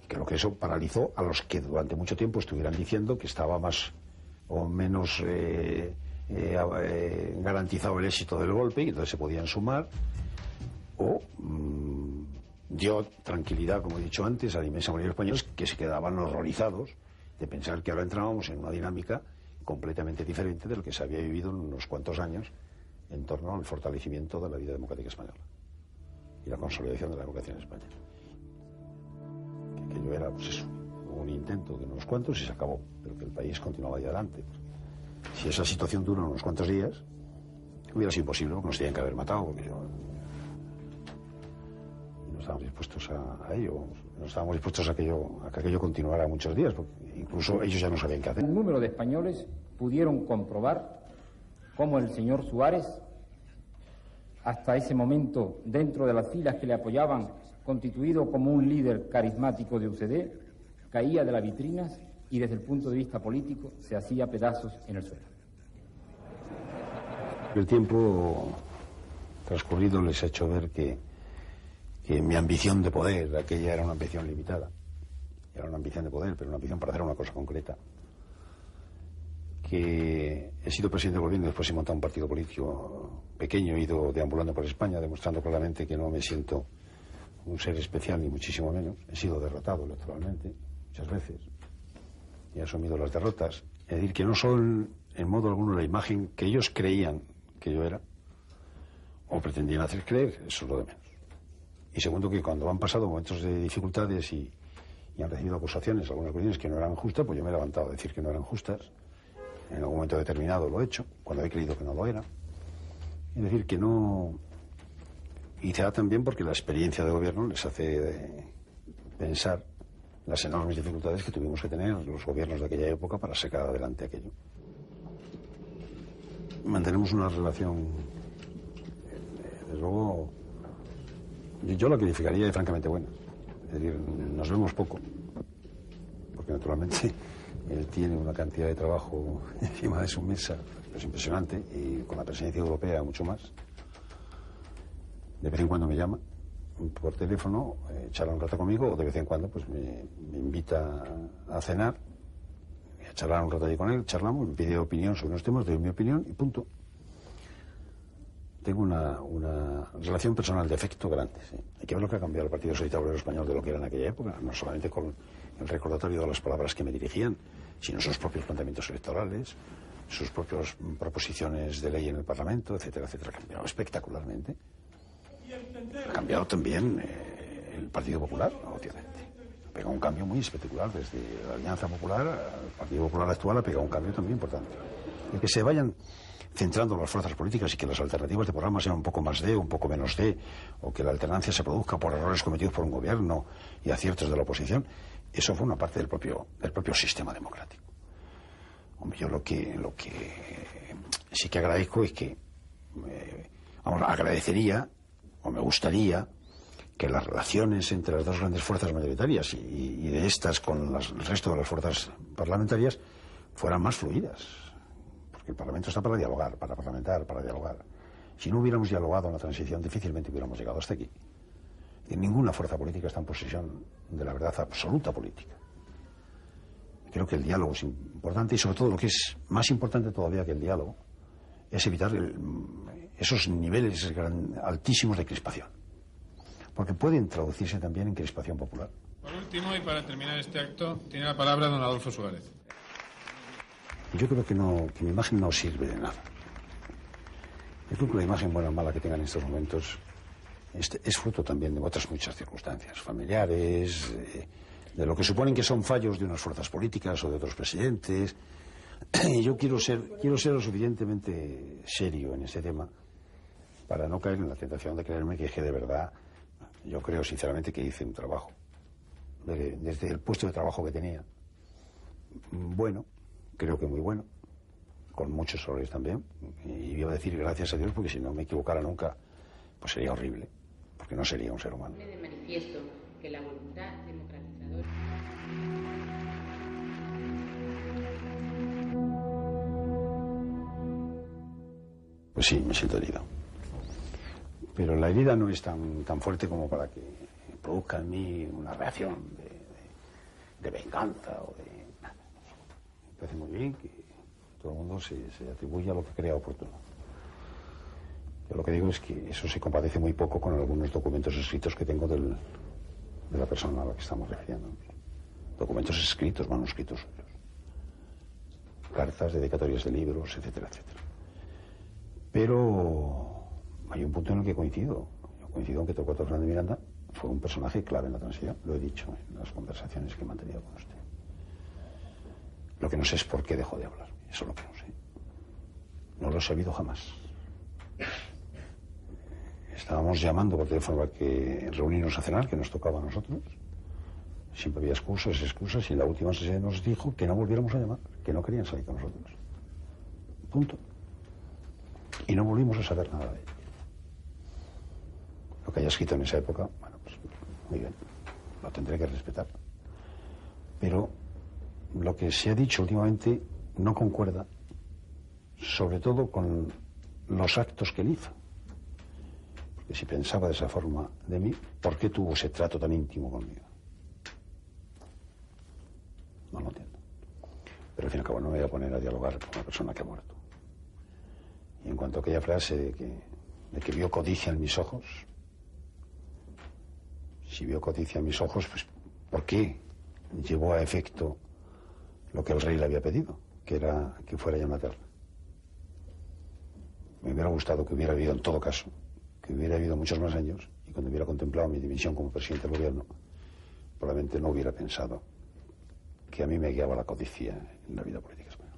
A: Creo que eso paralizó a los que durante mucho tiempo estuvieran diciendo que estaba más o menos garantizado el éxito del golpe y entonces se podían sumar, o dio tranquilidad, como he dicho antes, a la inmensa mayoría de españoles que se quedaban horrorizados de pensar que ahora entrábamos en una dinámica completamente diferente de lo que se había vivido en unos cuantos años en torno al fortalecimiento de la vida democrática española y la consolidación de la democracia en España. Que aquello era, pues eso, un intento de unos cuantos y se acabó, pero que el país continuaba ahí adelante. Si esa situación dura unos cuantos días, hubiera sido imposible, porque nos tenían que haber matado, porque no estábamos dispuestos a ello, no estábamos dispuestos a que aquello continuara muchos días, porque incluso ellos ya no sabían qué hacer.
R: Un número de españoles pudieron comprobar cómo el señor Suárez, hasta ese momento dentro de las filas que le apoyaban, constituido como un líder carismático de UCD, caía de las vitrinas y desde el punto de vista político se hacía pedazos en el suelo.
A: El tiempo transcurrido les ha hecho ver que mi ambición de poder, aquella era una ambición limitada. Era una ambición de poder, pero una ambición para hacer una cosa concreta. Que he sido presidente del gobierno y después he montado un partido político pequeño, he ido deambulando por España, demostrando claramente que no me siento un ser especial, ni muchísimo menos. He sido derrotado electoralmente muchas veces. He asumido las derrotas. Es decir, que no son en modo alguno la imagen que ellos creían que yo era, o pretendían hacer creer, eso es lo de menos. Y segundo, que cuando han pasado momentos de dificultades y han recibido acusaciones, algunas cuestiones que no eran justas, pues yo me he levantado a decir que no eran justas. En algún momento determinado lo he hecho, cuando he creído que no lo era. Es decir, que no... Y será también porque la experiencia de gobierno les hace pensar las enormes dificultades que tuvimos que tener los gobiernos de aquella época para sacar adelante aquello. Mantenemos una relación, desde luego, yo la calificaría de francamente buena. Es decir, nos vemos poco, porque naturalmente él tiene una cantidad de trabajo encima de su mesa, es impresionante, y con la presidencia europea mucho más. De vez en cuando me llama por teléfono, charla un rato conmigo, o de vez en cuando pues me invita a cenar, a charlar un rato allí con él, charlamos, me pide opinión sobre unos temas, doy mi opinión y punto. Tengo una relación personal de afecto grande. ¿Sí? Hay que ver lo que ha cambiado el Partido Socialista Obrero Español de lo que era en aquella época, no solamente con el recordatorio de las palabras que me dirigían, sino sus propios planteamientos electorales, sus propias proposiciones de ley en el Parlamento, etcétera, etcétera. Ha cambiado espectacularmente. Ha cambiado también el Partido Popular, obviamente. Ha pegado un cambio muy espectacular desde la Alianza Popular al Partido Popular actual, ha pegado un cambio también importante. Y que se vayan centrando las fuerzas políticas y que las alternativas de programa sean un poco más de, un poco menos de, o que la alternancia se produzca por errores cometidos por un gobierno y aciertos de la oposición, eso fue una parte del propio sistema democrático. Hombre, yo lo que sí que agradezco es que agradecería o me gustaría que las relaciones entre las dos grandes fuerzas mayoritarias y de estas con el resto de las fuerzas parlamentarias fueran más fluidas. Porque el Parlamento está para dialogar, para parlamentar, para dialogar. Si no hubiéramos dialogado en la transición, difícilmente hubiéramos llegado hasta aquí. Y ninguna fuerza política está en posesión de la verdad absoluta política. Creo que el diálogo es importante y sobre todo lo que es más importante todavía que el diálogo es evitar esos niveles altísimos de crispación. Porque pueden traducirse también en crispación popular.
S: Por último, y para terminar este acto, tiene la palabra don Adolfo Suárez.
A: Yo creo que mi imagen no sirve de nada. Yo creo que la imagen buena o mala que tengan en estos momentos es fruto también de otras muchas circunstancias familiares, de lo que suponen que son fallos de unas fuerzas políticas o de otros presidentes. Y yo quiero ser lo suficientemente serio en este tema para no caer en la tentación de creerme que de verdad, yo creo sinceramente que hice un trabajo desde el puesto de trabajo que tenía bueno, creo que muy bueno, con muchos errores también, y iba a decir gracias a Dios porque si no me equivocara nunca pues sería horrible, porque no sería un ser humano.
T: De manifiesto que la voluntad democratizadora.
A: Pues sí, me siento herido. Pero la herida no es tan fuerte como para que produzca en mí una reacción de venganza o de nada. Me parece muy bien que todo el mundo se atribuya lo que crea oportuno. Yo lo que digo es que eso se compadece muy poco con algunos documentos escritos que tengo de la persona a la que estamos refiriendo. Documentos escritos, manuscritos suyos. Cartas, dedicatorias de libros, etcétera, etcétera. Pero hay un punto en el que coincido. Yo coincido en que Torcuato Fernández Miranda fue un personaje clave en la transición. Lo he dicho en las conversaciones que he mantenido con usted. Lo que no sé es por qué dejó de hablar. Eso es lo que no sé. No lo he sabido jamás. Estábamos llamando por teléfono para que reunirnos a cenar, que nos tocaba a nosotros. Siempre había excusas, y en la última sesión nos dijo que no volviéramos a llamar, que no querían salir con nosotros. Punto. Y no volvimos a saber nada de él. Lo que haya escrito en esa época, bueno, pues muy bien, lo tendré que respetar. Pero lo que se ha dicho últimamente no concuerda, sobre todo con los actos que él hizo. Porque si pensaba de esa forma de mí, ¿por qué tuvo ese trato tan íntimo conmigo? No lo entiendo. Pero al fin y al cabo no me voy a poner a dialogar con una persona que ha muerto. Y en cuanto a aquella frase de que vio codicia en mis ojos, si vio codicia en mis ojos, pues ¿por qué llevó a efecto lo que el rey le había pedido, que era que fuera ya materna? Me hubiera gustado que hubiera habido, en todo caso, que hubiera habido muchos más años, y cuando hubiera contemplado mi dimisión como presidente del gobierno, probablemente no hubiera pensado que a mí me guiaba la codicia en la vida política española.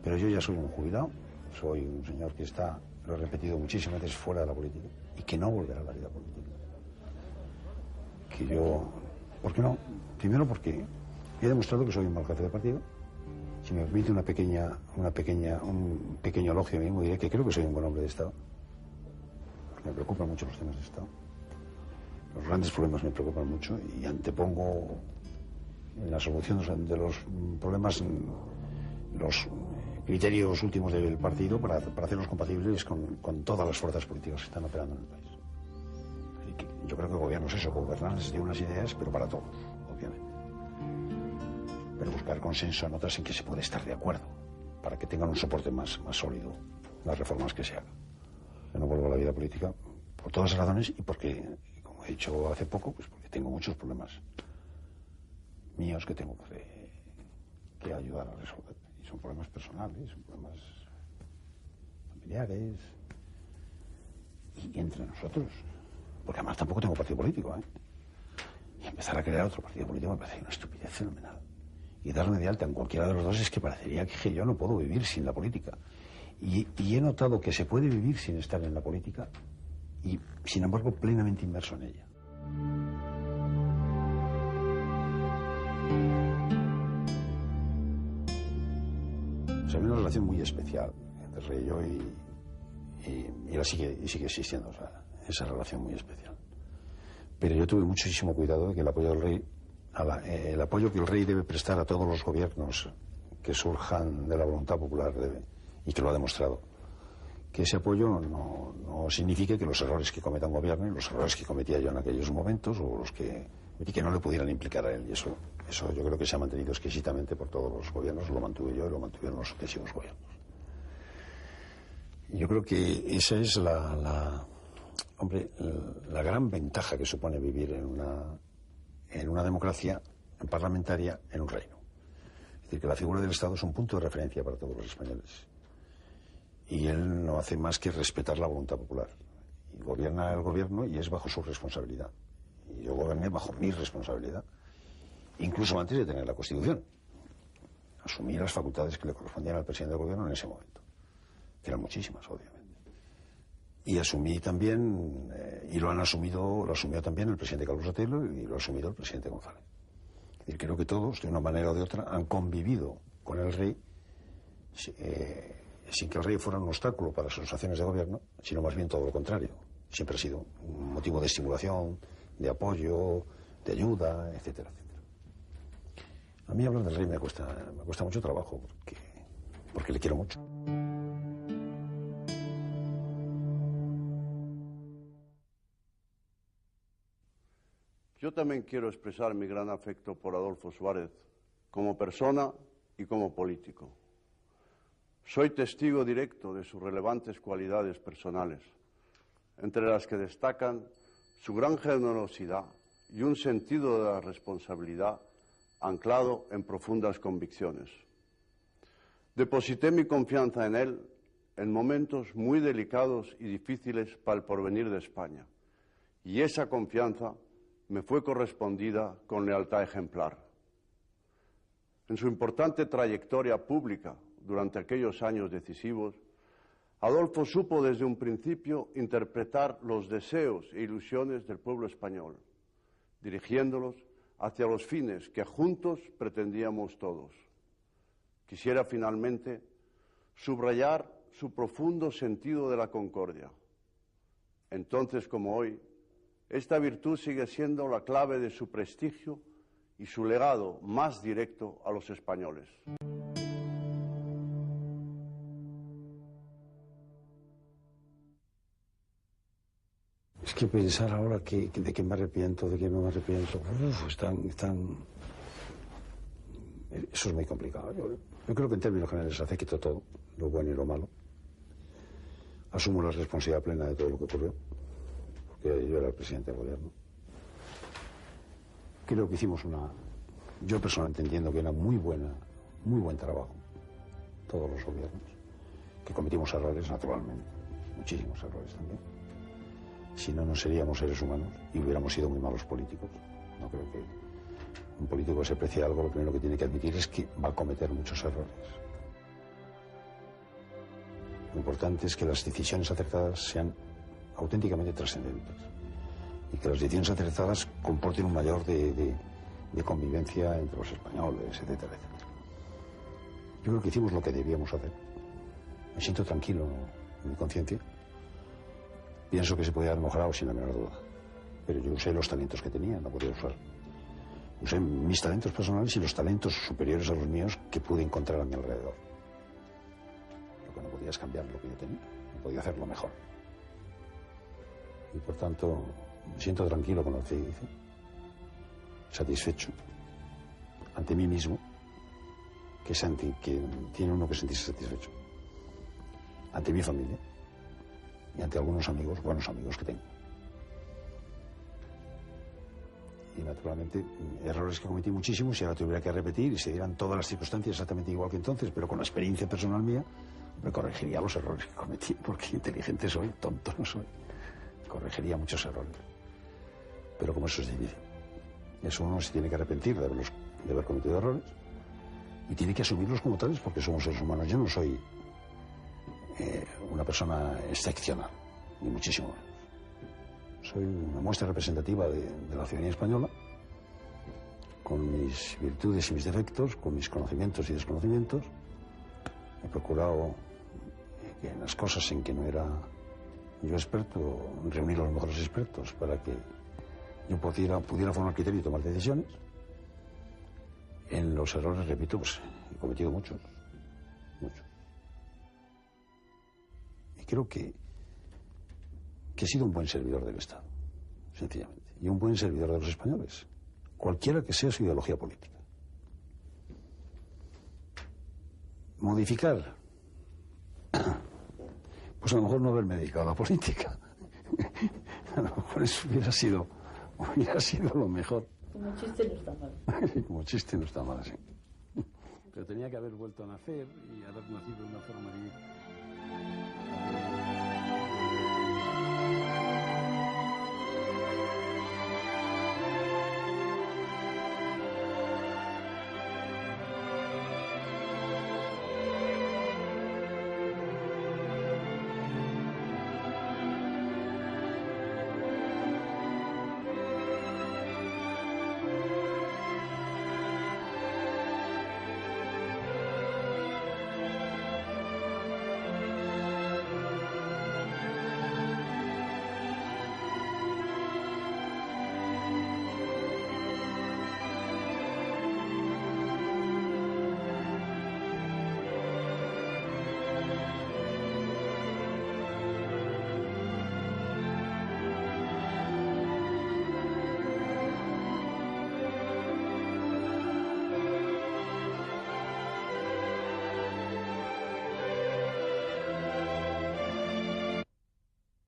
A: Pero yo ya soy un jubilado, soy un señor que está, lo he repetido muchísimas veces, fuera de la política, y que no volverá a la vida política. Que yo... ¿Por qué no? Primero porque he demostrado que soy un mal jefe de partido. Si me permite un pequeño elogio a mí mismo, diré que creo que soy un buen hombre de Estado. Porque me preocupan mucho los temas de Estado. Los grandes problemas me preocupan mucho y antepongo en la solución de los problemas los criterios últimos del partido para hacerlos compatibles con todas las fuerzas políticas que están operando en el país. Así que yo creo que el gobierno es eso, gobernar de unas ideas, pero para todos, obviamente. Pero buscar consenso en otras en que se puede estar de acuerdo, para que tengan un soporte más sólido las reformas que se hagan. Yo no vuelvo a la vida política por todas las razones y porque, como he dicho hace poco, pues porque tengo muchos problemas míos que tengo que ayudar a resolver. Y son problemas personales, son problemas familiares y entre nosotros. Porque además tampoco tengo partido político, ¿eh? Y empezar a crear otro partido político me parece una estupidez fenomenal. Y darme de alta en cualquiera de los dos es que parecería que yo no puedo vivir sin la política. Y he notado que se puede vivir sin estar en la política y, sin embargo, plenamente inmerso en ella. O sea, hay una relación muy especial entre el rey y yo y sigue existiendo, o sea, esa relación muy especial. Pero yo tuve muchísimo cuidado de que el apoyo del rey, el apoyo que el rey debe prestar a todos los gobiernos que surjan de la voluntad popular y que lo ha demostrado, que ese apoyo no signifique que los errores que cometa un gobierno y los errores que cometía yo en aquellos momentos o los que no le pudieran implicar a él. Y eso yo creo que se ha mantenido exquisitamente por todos los gobiernos, lo mantuve yo y lo mantuvieron los sucesivos gobiernos. Y yo creo que esa es la gran ventaja que supone vivir en una democracia parlamentaria en un reino. Es decir, que la figura del Estado es un punto de referencia para todos los españoles. Y él no hace más que respetar la voluntad popular. Y gobierna el gobierno y es bajo su responsabilidad. Y yo goberné bajo mi responsabilidad, incluso antes de tener la Constitución. Asumí las facultades que le correspondían al presidente del gobierno en ese momento, que eran muchísimas, obviamente. Y asumí también, y lo asumió también el presidente Carlos Sotelo y lo ha asumido el presidente González. Es decir, creo que todos, de una manera o de otra, han convivido con el rey sin que el rey fuera un obstáculo para sus acciones de gobierno, sino más bien todo lo contrario. Siempre ha sido un motivo de estimulación, de apoyo, de ayuda, etcétera, etcétera. A mí hablar del rey me cuesta mucho trabajo porque le quiero mucho.
Q: Yo también quiero expresar mi gran afecto por Adolfo Suárez, como persona y como político. Soy testigo directo de sus relevantes cualidades personales, entre las que destacan su gran generosidad y un sentido de la responsabilidad anclado en profundas convicciones. Deposité mi confianza en él en momentos muy delicados y difíciles para el porvenir de España, y esa confianza me fue correspondida con lealtad ejemplar. En su importante trayectoria pública durante aquellos años decisivos, Adolfo supo desde un principio interpretar los deseos e ilusiones del pueblo español, dirigiéndolos hacia los fines que juntos pretendíamos todos. Quisiera finalmente subrayar su profundo sentido de la concordia. Entonces, como hoy, esta virtud sigue siendo la clave de su prestigio y su legado más directo a los españoles.
A: Es que pensar ahora de qué me arrepiento, de qué no me arrepiento, eso es muy complicado. Yo creo que en términos generales acepto todo, lo bueno y lo malo. Asumo la responsabilidad plena de todo lo que ocurrió, porque yo era el presidente del gobierno. Creo que hicimos yo personalmente entiendo que era muy buen trabajo, todos los gobiernos, que cometimos errores naturalmente, muchísimos errores también. Si no, no seríamos seres humanos y hubiéramos sido muy malos políticos. No creo que un político que se precie algo, lo primero que tiene que admitir es que va a cometer muchos errores. Lo importante es que las decisiones acertadas sean auténticamente trascendentes y que las decisiones acertadas comporten un mayor de convivencia entre los españoles, etcétera, etcétera. Yo creo que hicimos lo que debíamos hacer. Me siento tranquilo en mi conciencia. Pienso que se podía haber mejorado sin la menor duda, pero yo usé los talentos que tenía, no podía usar. Usé mis talentos personales y los talentos superiores a los míos que pude encontrar a mi alrededor. podías cambiar lo que yo tenía, no podía hacerlo mejor. Y por tanto, me siento tranquilo con lo que hice, satisfecho ante mí mismo, que tiene uno que sentirse satisfecho, ante mi familia y ante algunos amigos, buenos amigos que tengo. Y naturalmente, errores que cometí muchísimos, si ahora tuviera que repetir y se dieran todas las circunstancias exactamente igual que entonces, pero con la experiencia personal mía, me corregiría los errores que cometí, porque inteligente soy, tonto no soy. Corregiría muchos errores. Pero como eso es difícil. Eso uno se tiene que arrepentir de haber cometido errores y tiene que asumirlos como tales, porque somos seres humanos. Yo no soy una persona excepcional, ni muchísimo menos. Soy una muestra representativa de la ciudadanía española, con mis virtudes y mis defectos, con mis conocimientos y desconocimientos. He procurado que en las cosas en que no era yo experto, reunir a los mejores expertos para que yo pudiera formar criterio y tomar decisiones. En los errores, repito, pues he cometido muchos. Y creo que he sido un buen servidor del Estado, sencillamente, y un buen servidor de los españoles, cualquiera que sea su ideología política. Modificar, pues a lo mejor no haberme dedicado a la política. A lo mejor eso hubiera sido lo mejor.
U: Como chiste no está mal.
A: Como chiste no está mal, sí. Pero tenía que haber vuelto a nacer y haber nacido de una